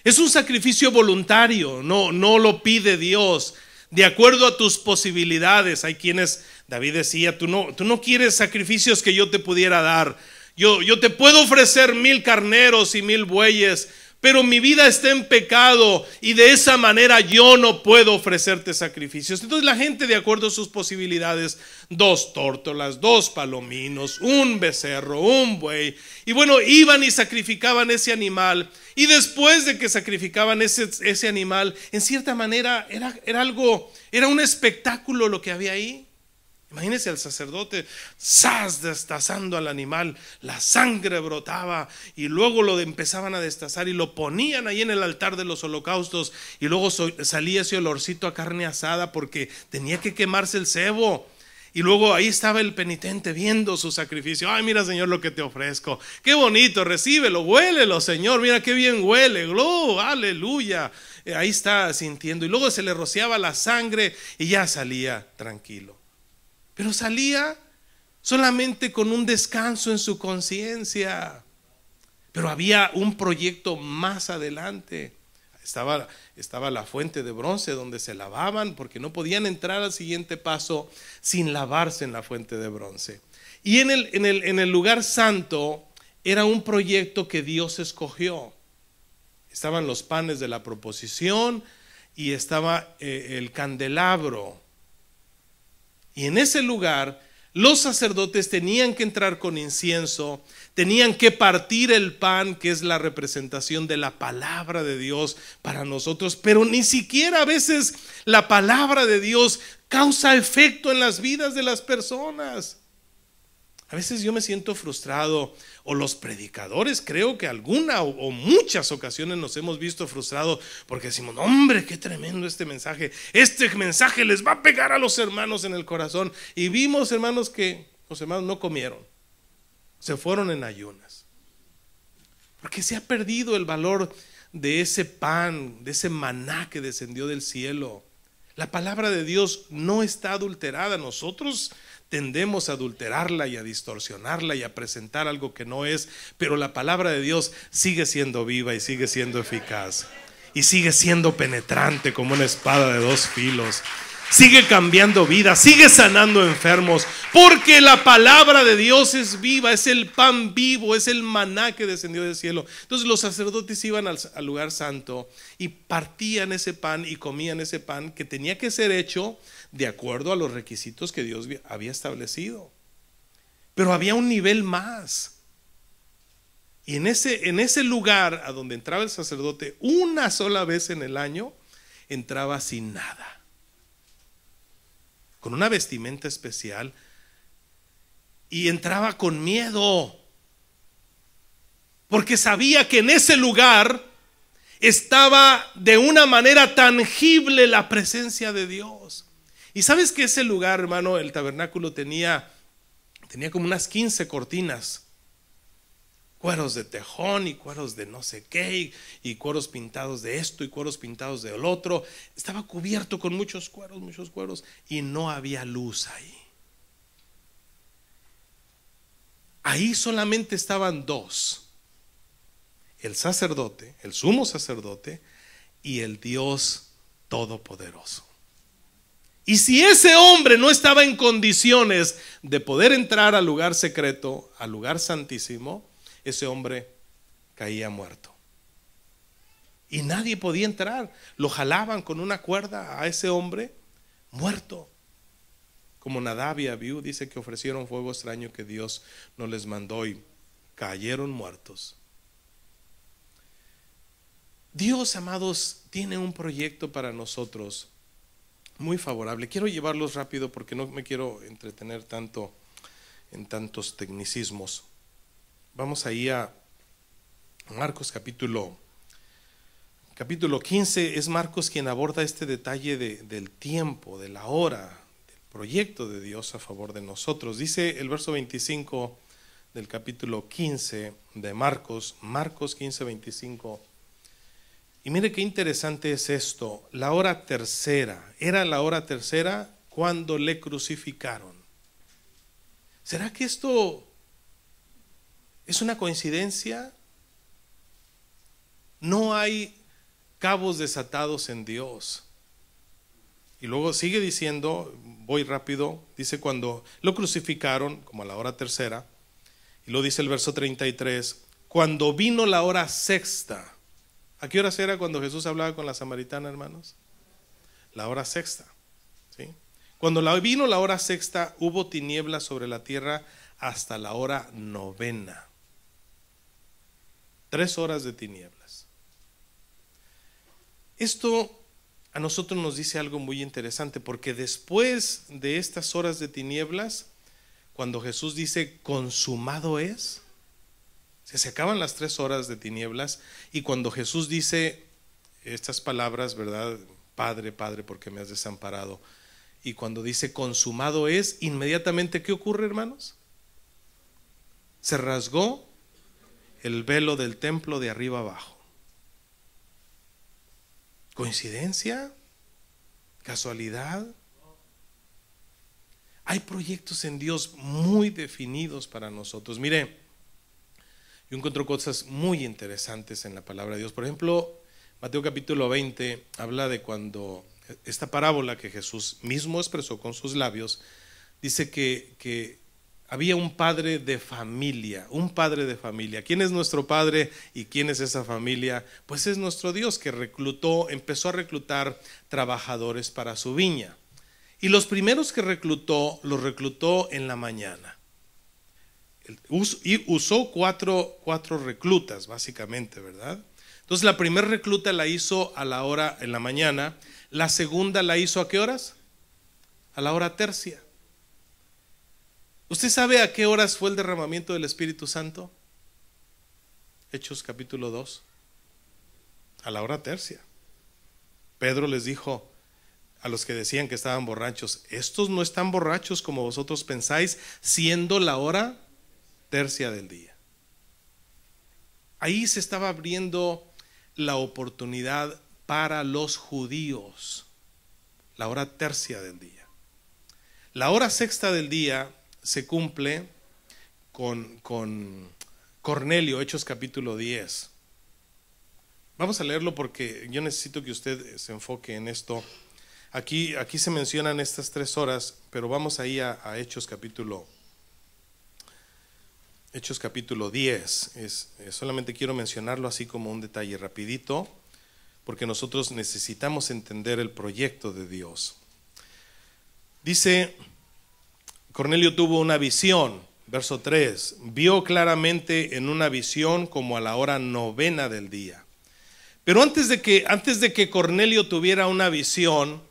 Es un sacrificio voluntario, no lo pide Dios. De acuerdo a tus posibilidades. Hay quienes, David decía, tú no quieres sacrificios que yo te pudiera dar. Yo te puedo ofrecer 1000 carneros y 1000 bueyes, pero mi vida está en pecado y de esa manera yo no puedo ofrecerte sacrificios. Entonces la gente, de acuerdo a sus posibilidades, 2 tórtolas, 2 palominos, un becerro, un buey. Y bueno, iban y sacrificaban ese animal. Y después de que sacrificaban ese animal, en cierta manera era un espectáculo lo que había ahí. Imagínense al sacerdote destazando al animal, la sangre brotaba y luego lo empezaban a destazar y lo ponían ahí en el altar de los holocaustos y luego salía ese olorcito a carne asada porque tenía que quemarse el cebo. Y luego ahí estaba el penitente viendo su sacrificio. Ay, mira, Señor, lo que te ofrezco. Qué bonito, recíbelo, huélelo, Señor. Mira qué bien huele. Aleluya. Ahí está sintiendo. Y luego se le rociaba la sangre y ya salía tranquilo. Pero salía solamente con un descanso en su conciencia. Pero había un proyecto más adelante. Estaba la fuente de bronce donde se lavaban, porque no podían entrar al siguiente paso sin lavarse en la fuente de bronce. Y en el lugar santo era un proyecto que Dios escogió. Estaban los panes de la proposición y estaba el candelabro. Y en ese lugar los sacerdotes tenían que entrar con incienso, tenían que partir el pan, que es la representación de la palabra de Dios para nosotros, pero ni siquiera a veces la palabra de Dios causa efecto en las vidas de las personas. A veces yo me siento frustrado, o los predicadores, creo que alguna o muchas ocasiones nos hemos visto frustrados porque decimos, hombre, qué tremendo este mensaje les va a pegar a los hermanos en el corazón. Y vimos, hermanos, que los hermanos no comieron, se fueron en ayunas, porque se ha perdido el valor de ese pan, de ese maná que descendió del cielo. La palabra de Dios no está adulterada. Nosotros tendemos a adulterarla y a distorsionarla y a presentar algo que no es, pero la palabra de Dios sigue siendo viva y sigue siendo eficaz y sigue siendo penetrante como una espada de dos filos. Sigue cambiando vidas, sigue sanando enfermos, porque la palabra de Dios es viva, es el pan vivo, es el maná que descendió del cielo. Entonces los sacerdotes iban al lugar santo y partían ese pan y comían ese pan, que tenía que ser hecho de acuerdo a los requisitos que Dios había establecido. Pero había un nivel más. Y en ese lugar a donde entraba el sacerdote una sola vez en el año, entraba sin nada, con una vestimenta especial, y entraba con miedo, porque sabía que en ese lugar estaba de una manera tangible la presencia de Dios. Y sabes que ese lugar, hermano, el tabernáculo tenía como unas 15 cortinas, cueros de tejón y cueros de no sé qué, y cueros pintados de esto y cueros pintados del otro. Estaba cubierto con muchos cueros, y no había luz ahí. Ahí solamente estaban dos: el sacerdote, el sumo sacerdote, y el Dios Todopoderoso. Y si ese hombre no estaba en condiciones de poder entrar al lugar secreto, al lugar santísimo, ese hombre caía muerto. Y nadie podía entrar. Lo jalaban con una cuerda a ese hombre muerto. Como Nadab y Abiú, dice que ofrecieron fuego extraño que Dios no les mandó y cayeron muertos. Dios, amados, tiene un proyecto para nosotros muy favorable. Quiero llevarlos rápido porque no me quiero entretener tanto en tantos tecnicismos. Vamos ahí a Marcos capítulo 15. Es Marcos quien aborda este detalle del tiempo, de la hora, del proyecto de Dios a favor de nosotros. Dice el verso 25 del capítulo 15 de Marcos 15, 25. Y mire qué interesante es esto. La hora tercera, era la hora tercera cuando le crucificaron. ¿Será que esto es una coincidencia? No hay cabos desatados en Dios. Y luego sigue diciendo, voy rápido, dice cuando lo crucificaron, como a la hora tercera, y lo dice el verso 33, cuando vino la hora sexta. ¿A qué hora era cuando Jesús hablaba con la samaritana, hermanos? La hora sexta, ¿sí? Cuando vino la hora sexta, hubo tinieblas sobre la tierra hasta la hora novena. 3 horas de tinieblas. Esto a nosotros nos dice algo muy interesante, porque después de estas horas de tinieblas, cuando Jesús dice consumado es, se acaban las 3 horas de tinieblas, y cuando Jesús dice estas palabras, ¿verdad? Padre, Padre, ¿por qué me has desamparado? Y cuando dice consumado es, inmediatamente, ¿qué ocurre, hermanos? Se rasgó el velo del templo de arriba abajo. ¿Coincidencia? ¿Casualidad? Hay proyectos en Dios muy definidos para nosotros. Mire, yo encuentro cosas muy interesantes en la palabra de Dios. Por ejemplo, Mateo capítulo 20 habla de cuando esta parábola que Jesús mismo expresó con sus labios, dice que había un padre de familia. ¿Quién es nuestro padre y quién es esa familia? Pues es nuestro Dios, que empezó a reclutar trabajadores para su viña. Y los primeros que reclutó, los reclutó en la mañana. Y usó cuatro reclutas, básicamente, ¿verdad? Entonces la primera recluta la hizo a la hora en la mañana. La segunda la hizo ¿a qué horas? A la hora tercia. ¿Usted sabe a qué horas fue el derramamiento del Espíritu Santo? Hechos capítulo 2. A la hora tercia. Pedro les dijo a los que decían que estaban borrachos: estos no están borrachos como vosotros pensáis, siendo la hora tercia del día. Ahí se estaba abriendo la oportunidad para los judíos, la hora tercia del día. La hora sexta del día se cumple con Cornelio, Hechos capítulo 10. Vamos a leerlo porque yo necesito que usted se enfoque en esto. Aquí se mencionan estas 3 horas, pero vamos ahí a Hechos capítulo 10. Solamente quiero mencionarlo así como un detalle rapidito, porque nosotros necesitamos entender el proyecto de Dios. Dice: Cornelio tuvo una visión, verso 3, vio claramente en una visión como a la hora 9 del día. Pero antes de que Cornelio tuviera una visión,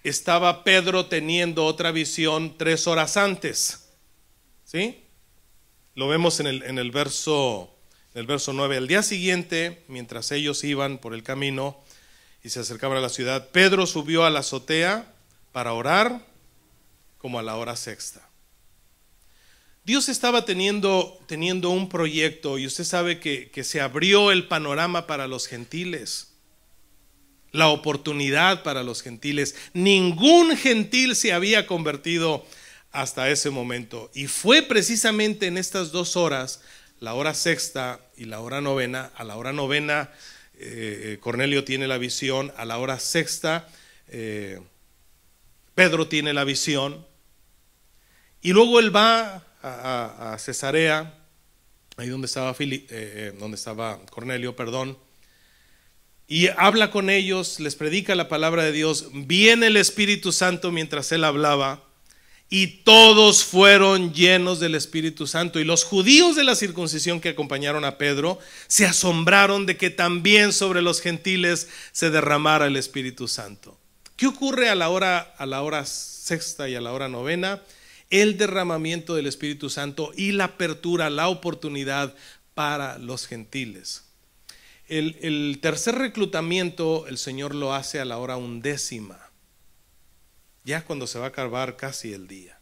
estaba Pedro teniendo otra visión 3 horas antes. ¿Sí? Lo vemos en el verso 9. Al día siguiente, mientras ellos iban por el camino y se acercaban a la ciudad, Pedro subió a la azotea para orar como a la hora sexta. Dios estaba teniendo un proyecto, y usted sabe que se abrió el panorama para los gentiles, la oportunidad para los gentiles. Ningún gentil se había convertido hasta ese momento, y fue precisamente en estas 2 horas, la hora sexta y la hora novena. A la hora novena Cornelio tiene la visión, a la hora sexta Pedro tiene la visión, y luego él va a Cesarea, ahí donde estaba Cornelio, y habla con ellos, les predica la palabra de Dios. Viene el Espíritu Santo mientras él hablaba, y todos fueron llenos del Espíritu Santo. Y los judíos de la circuncisión que acompañaron a Pedro se asombraron de que también sobre los gentiles se derramara el Espíritu Santo. ¿Qué ocurre a la hora sexta y a la hora novena? El derramamiento del Espíritu Santo y la apertura, la oportunidad para los gentiles. El tercer reclutamiento el Señor lo hace a la hora 11, ya cuando se va a acabar casi el día.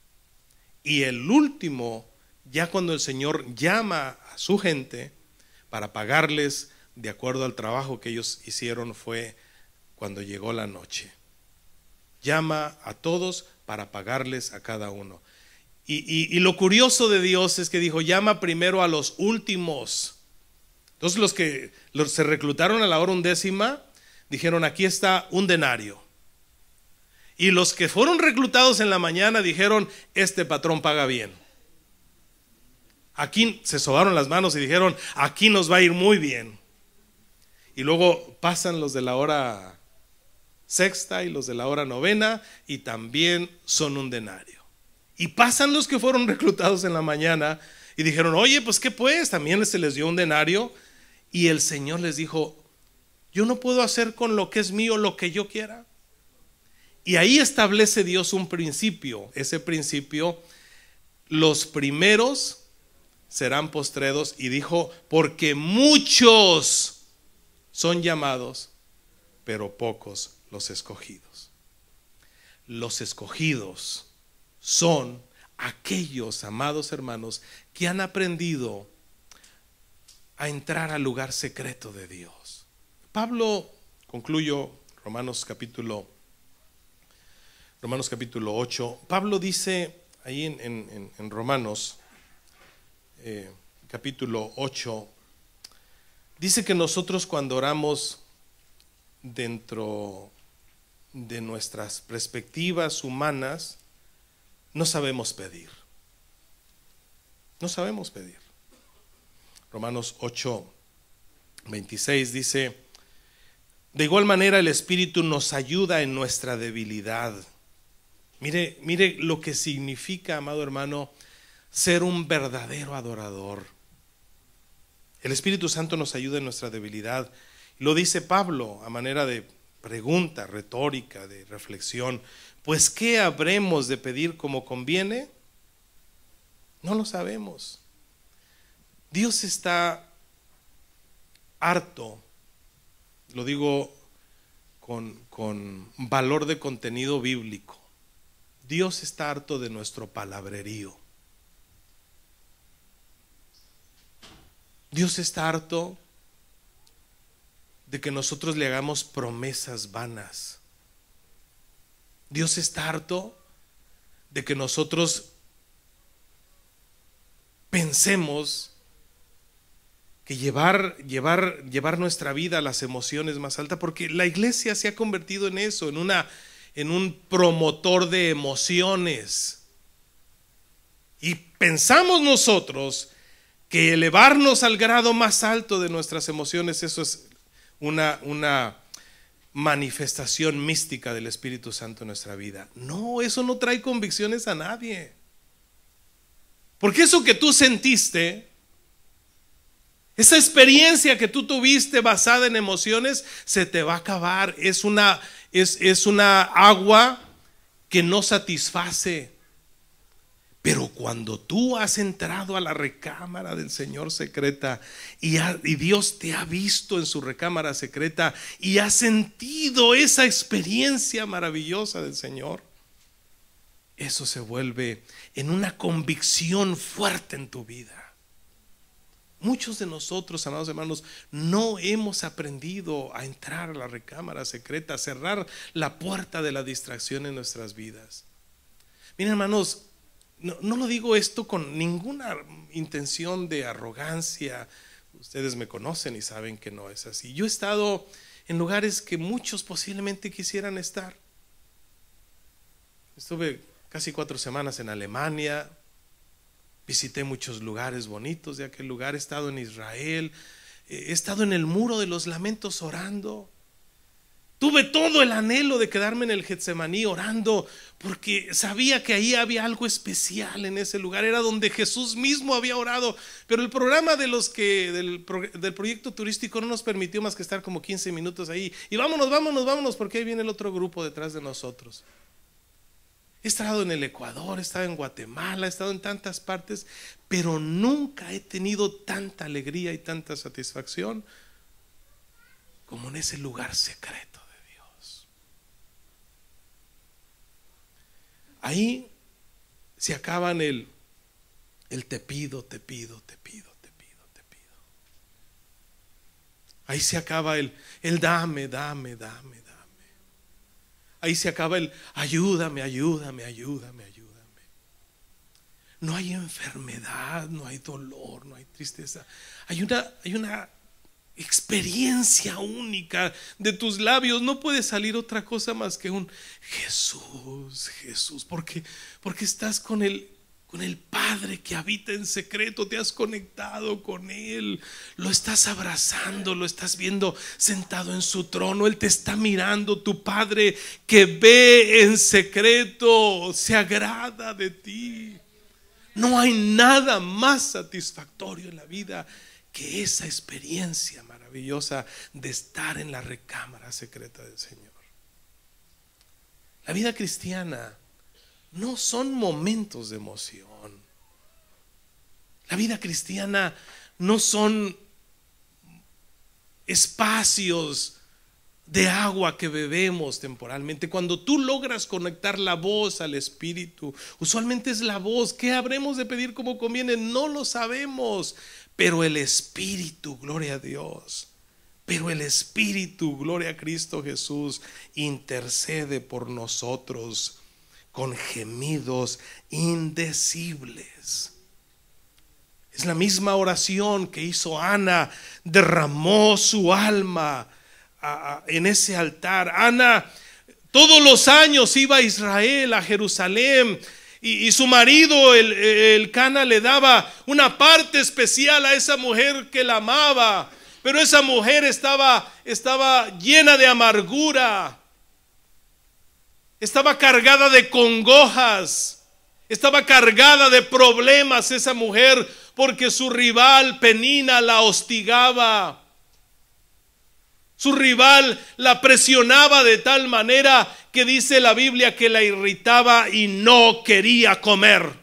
Y el último, ya cuando el Señor llama a su gente para pagarles de acuerdo al trabajo que ellos hicieron, fue cuando llegó la noche. Llama a todos para pagarles a cada uno. Y lo curioso de Dios es que dijo: llama primero a los últimos. Entonces los que se reclutaron a la hora 11 dijeron: aquí está un denario. Y los que fueron reclutados en la mañana dijeron: este patrón paga bien. Aquí se sobaron las manos y dijeron: aquí nos va a ir muy bien. Y luego pasan los de la hora sexta y los de la hora novena, y también son un denario. Y pasan los que fueron reclutados en la mañana y dijeron: oye, pues qué pues, también se les dio un denario. Y el Señor les dijo: yo no puedo hacer con lo que es mío lo que yo quiera. Y ahí establece Dios un principio. Ese principio: los primeros serán postreros. Y dijo: porque muchos son llamados, pero pocos los escogidos. Los escogidos son aquellos, amados hermanos, que han aprendido a entrar al lugar secreto de Dios. Pablo, concluyo, Romanos capítulo 8. Pablo dice ahí en Romanos capítulo 8, dice que nosotros, cuando oramos dentro de nuestras perspectivas humanas, no sabemos pedir. No sabemos pedir. Romanos 8:26 dice: De igual manera el Espíritu nos ayuda en nuestra debilidad. Mire lo que significa, amado hermano, ser un verdadero adorador. El Espíritu Santo nos ayuda en nuestra debilidad. Lo dice Pablo a manera de pregunta retórica, de reflexión. Pues ¿qué habremos de pedir como conviene? No lo sabemos. Dios está harto, lo digo con valor de contenido bíblico. Dios está harto de nuestro palabrerío. Dios está harto de que nosotros le hagamos promesas vanas. Dios está harto de que nosotros pensemos que llevar nuestra vida a las emociones más altas, porque la iglesia se ha convertido en eso, en un promotor de emociones. Y pensamos nosotros que elevarnos al grado más alto de nuestras emociones, eso es una manifestación mística del Espíritu Santo en nuestra vida. No, eso no trae convicciones a nadie. Porque eso que tú sentiste, esa experiencia que tú tuviste basada en emociones, se te va a acabar. Es una agua que no satisface. Pero cuando tú has entrado a la recámara del Señor secreta y Dios te ha visto en su recámara secreta y has sentido esa experiencia maravillosa del Señor, eso se vuelve en una convicción fuerte en tu vida. Muchos de nosotros, amados hermanos, no hemos aprendido a entrar a la recámara secreta, a cerrar la puerta de la distracción en nuestras vidas. Miren, hermanos, no lo digo esto con ninguna intención de arrogancia. Ustedes me conocen y saben que no es así. Yo he estado en lugares que muchos posiblemente quisieran estar. Estuve casi 4 semanas en Alemania. Visité muchos lugares bonitos de aquel lugar. He estado en Israel. He estado en el Muro de los Lamentos orando. Tuve todo el anhelo de quedarme en el Getsemaní orando, porque sabía que ahí había algo especial en ese lugar. Era donde Jesús mismo había orado. Pero el programa del proyecto turístico no nos permitió más que estar como 15 minutos ahí. Y vámonos, porque ahí viene el otro grupo detrás de nosotros. He estado en el Ecuador, he estado en Guatemala, he estado en tantas partes, pero nunca he tenido tanta alegría y tanta satisfacción como en ese lugar secreto de Dios. Ahí se acaban el te pido. Ahí se acaba el dame. Ahí se acaba el ayúdame. No hay enfermedad, no hay dolor, no hay tristeza. Hay una experiencia única de tus labios. No puede salir otra cosa más que un Jesús, porque estás con el Padre que habita en secreto. Te has conectado con Él, lo estás abrazando, lo estás viendo sentado en su trono. Él te está mirando. Tu Padre que ve en secreto se agrada de ti. No hay nada más satisfactorio en la vida que esa experiencia maravillosa de estar en la recámara secreta del Señor. La vida cristiana no son momentos de emoción. La vida cristiana no son espacios de agua que bebemos temporalmente. Cuando tú logras conectar la voz al Espíritu, usualmente es la voz. ¿Qué habremos de pedir como conviene? No lo sabemos, pero el Espíritu, gloria a Dios, pero el Espíritu, gloria a Cristo Jesús, intercede por nosotros con gemidos indecibles. Es la misma oración que hizo Ana, derramó su alma en ese altar. Ana todos los años iba a Israel, a Jerusalén, y su marido, el Cana, le daba una parte especial a esa mujer que la amaba. Pero esa mujer estaba llena de amargura, estaba cargada de congojas, estaba cargada de problemas esa mujer, porque su rival Penina la hostigaba. Su rival la presionaba de tal manera que dice la Biblia que la irritaba y no quería comer.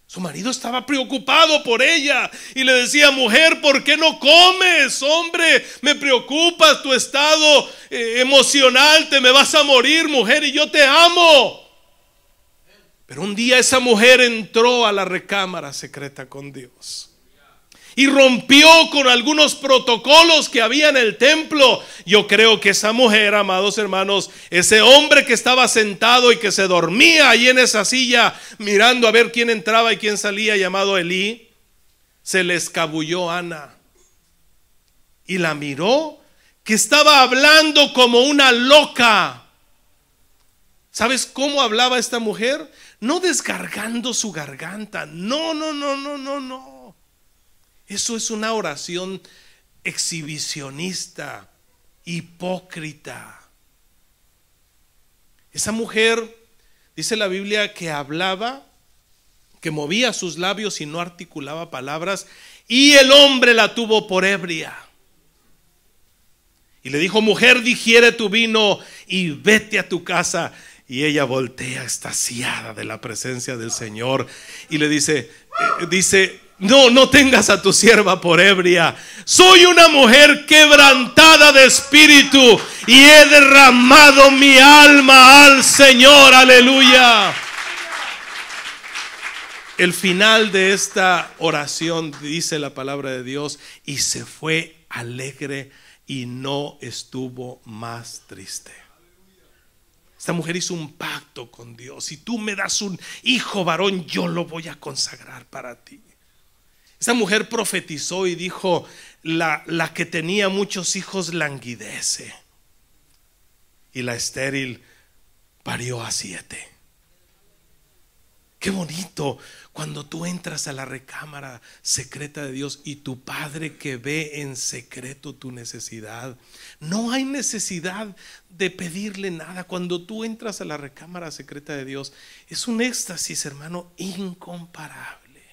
Su marido estaba preocupado por ella y le decía: mujer, ¿por qué no comes? Hombre, me preocupas tu estado emocional, te me vas a morir, mujer, y yo te amo. Pero un día esa mujer entró a la recámara secreta con Dios y rompió con algunos protocolos que había en el templo. Yo creo que esa mujer, amados hermanos, ese hombre que estaba sentado y que se dormía ahí en esa silla mirando a ver quién entraba y quién salía, llamado Elí, se le escabulló Ana y la miró que estaba hablando como una loca. ¿Sabes cómo hablaba esta mujer? No desgargando su garganta, no. Eso es una oración exhibicionista, hipócrita. Esa mujer, dice la Biblia, que hablaba, que movía sus labios y no articulaba palabras, y el hombre la tuvo por ebria. Y le dijo: mujer, digiere tu vino y vete a tu casa. Y ella voltea extasiada de la presencia del Señor y le dice: no tengas a tu sierva por ebria. Soy una mujer quebrantada de espíritu y he derramado mi alma al Señor. Aleluya. El final de esta oración, dice la palabra de Dios, y se fue alegre y no estuvo más triste. Esta mujer hizo un pacto con Dios: si tú me das un hijo varón, yo lo voy a consagrar para ti. Esta mujer profetizó y dijo: la que tenía muchos hijos languidece, y la estéril parió a 7. Qué bonito cuando tú entras a la recámara secreta de Dios y tu Padre, que ve en secreto tu necesidad, no hay necesidad de pedirle nada. Cuando tú entras a la recámara secreta de Dios, es un éxtasis, hermano, incomparable.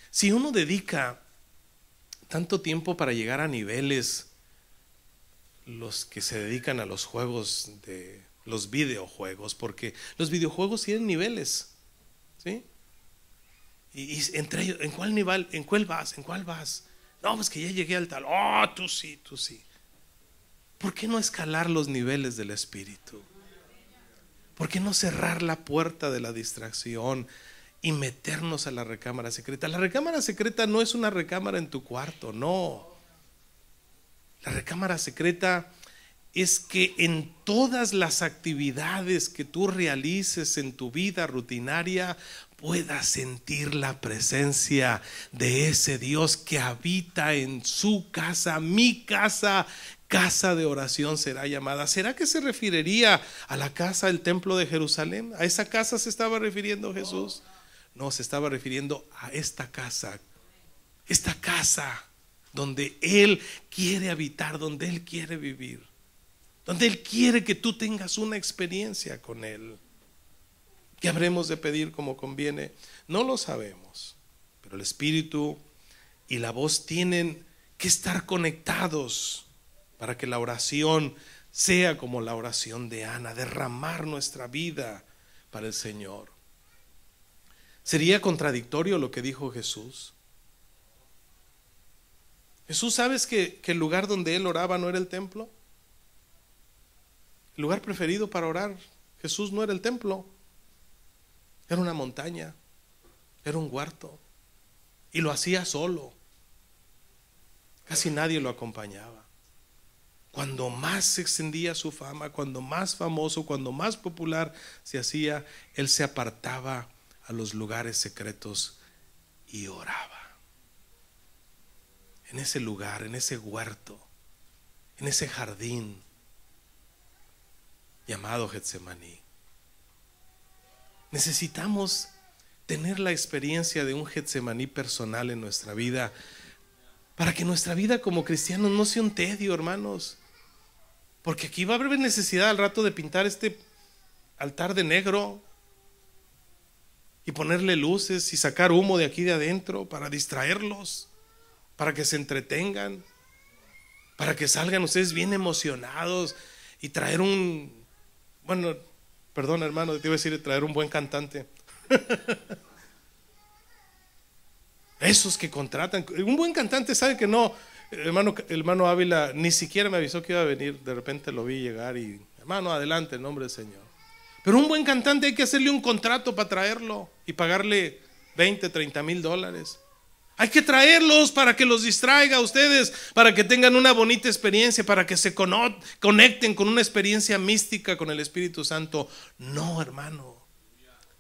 Si uno dedica tanto tiempo para llegar a niveles, los que se dedican a los juegos, de los videojuegos, porque los videojuegos tienen niveles, ¿sí? Y entre ellos, ¿en cuál nivel? ¿En cuál vas? ¿En cuál vas? No, pues que ya llegué al tal. Oh, tú sí. ¿Por qué no escalar los niveles del espíritu? ¿Por qué no cerrar la puerta de la distracción y meternos a la recámara secreta? La recámara secreta no es una recámara en tu cuarto, no. La recámara secreta es que en todas las actividades que tú realices en tu vida rutinaria puedas sentir la presencia de ese Dios que habita en su casa. Mi casa, casa de oración será llamada. ¿Será que se referiría a la casa del templo de Jerusalén? ¿A esa casa se estaba refiriendo Jesús? No, se estaba refiriendo a esta casa donde Él quiere habitar, donde Él quiere vivir, donde Él quiere que tú tengas una experiencia con Él. ¿Qué habremos de pedir como conviene? No lo sabemos, pero el Espíritu y la voz tienen que estar conectados para que la oración sea como la oración de Ana, derramar nuestra vida para el Señor. ¿Sería contradictorio lo que dijo Jesús? Jesús, ¿sabes que el lugar donde Él oraba no era el templo? El lugar preferido para orar, Jesús, no era el templo. Era una montaña, era un huerto, y lo hacía solo. Casi nadie lo acompañaba. Cuando más se extendía su fama, cuando más famoso, cuando más popular se hacía, Él se apartaba a los lugares secretos y oraba. En ese lugar, en ese huerto, en ese jardín llamado Getsemaní. Necesitamos tener la experiencia de un Getsemaní personal en nuestra vida para que nuestra vida como cristianos no sea un tedio, hermanos. Porque aquí va a haber necesidad al rato de pintar este altar de negro y ponerle luces y sacar humo de aquí de adentro para distraerlos, para que se entretengan, para que salgan ustedes bien emocionados y traer bueno, perdón hermano, te iba a decir traer un buen cantante. Esos que contratan, un buen cantante sabe que no, hermano Ávila ni siquiera me avisó que iba a venir, de repente lo vi llegar y hermano, adelante en nombre del Señor. Pero un buen cantante hay que hacerle un contrato para traerlo y pagarle 20, 30 mil dólares. Hay que traerlos para que los distraiga a ustedes, para que tengan una bonita experiencia, para que se conecten con una experiencia mística con el Espíritu Santo. No, hermano,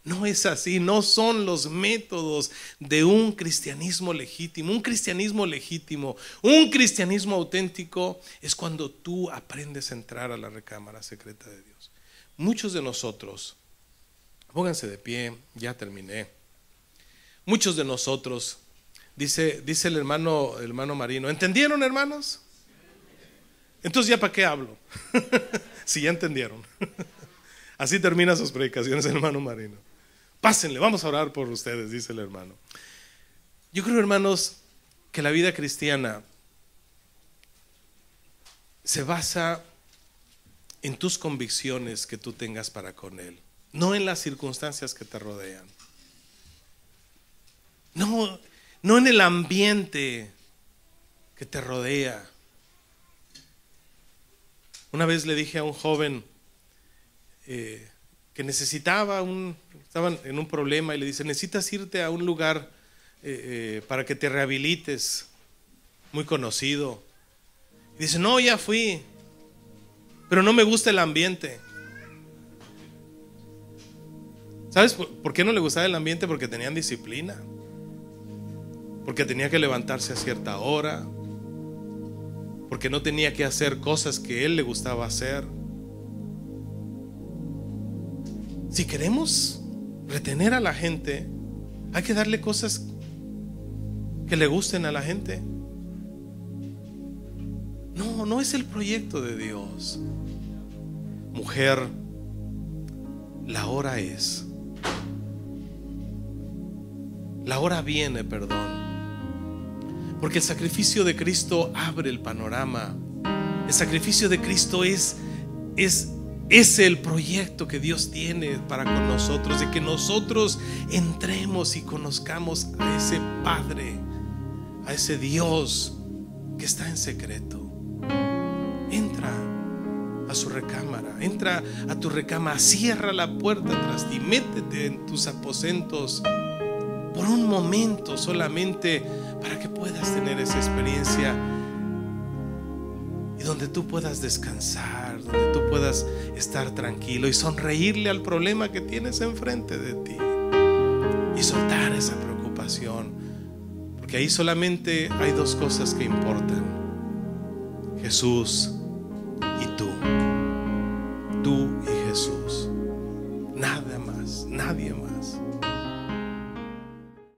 no es así, no son los métodos de un cristianismo legítimo. Un cristianismo legítimo, un cristianismo auténtico es cuando tú aprendes a entrar a la recámara secreta de Dios. Muchos de nosotros, pónganse de pie, ya terminé. Muchos de nosotros, dice el hermano Marino, ¿entendieron, hermanos? Entonces ya para qué hablo. Si ya entendieron. Así termina sus predicaciones el hermano Marino. Pásenle, vamos a orar por ustedes, dice el hermano. Yo creo, hermanos, que la vida cristiana se basa en tus convicciones que tú tengas para con Él, no en las circunstancias que te rodean, no en el ambiente que te rodea. Una vez le dije a un joven que necesitaba estaban en un problema y le dice, necesitas irte a un lugar para que te rehabilites, muy conocido. Y dice, no, ya fui, pero no me gusta el ambiente. ¿Sabes por qué no le gustaba el ambiente? Porque tenían disciplina, porque tenía que levantarse a cierta hora, porque no tenía que hacer cosas que él le gustaba hacer. Si queremos retener a la gente, hay que darle cosas que le gusten a la gente. No es el proyecto de Dios. Mujer, la hora es. La hora viene, perdón. Porque el sacrificio de Cristo abre el panorama. El sacrificio de Cristo es el proyecto que Dios tiene para con nosotros, de que nosotros entremos y conozcamos a ese Padre, a ese Dios que está en secreto. Entra a su recámara, entra a tu recámara, cierra la puerta tras ti, métete en tus aposentos por un momento solamente para que puedas tener esa experiencia y donde tú puedas descansar, donde tú puedas estar tranquilo y sonreírle al problema que tienes enfrente de ti y soltar esa preocupación, porque ahí solamente hay dos cosas que importan: Jesús y tú.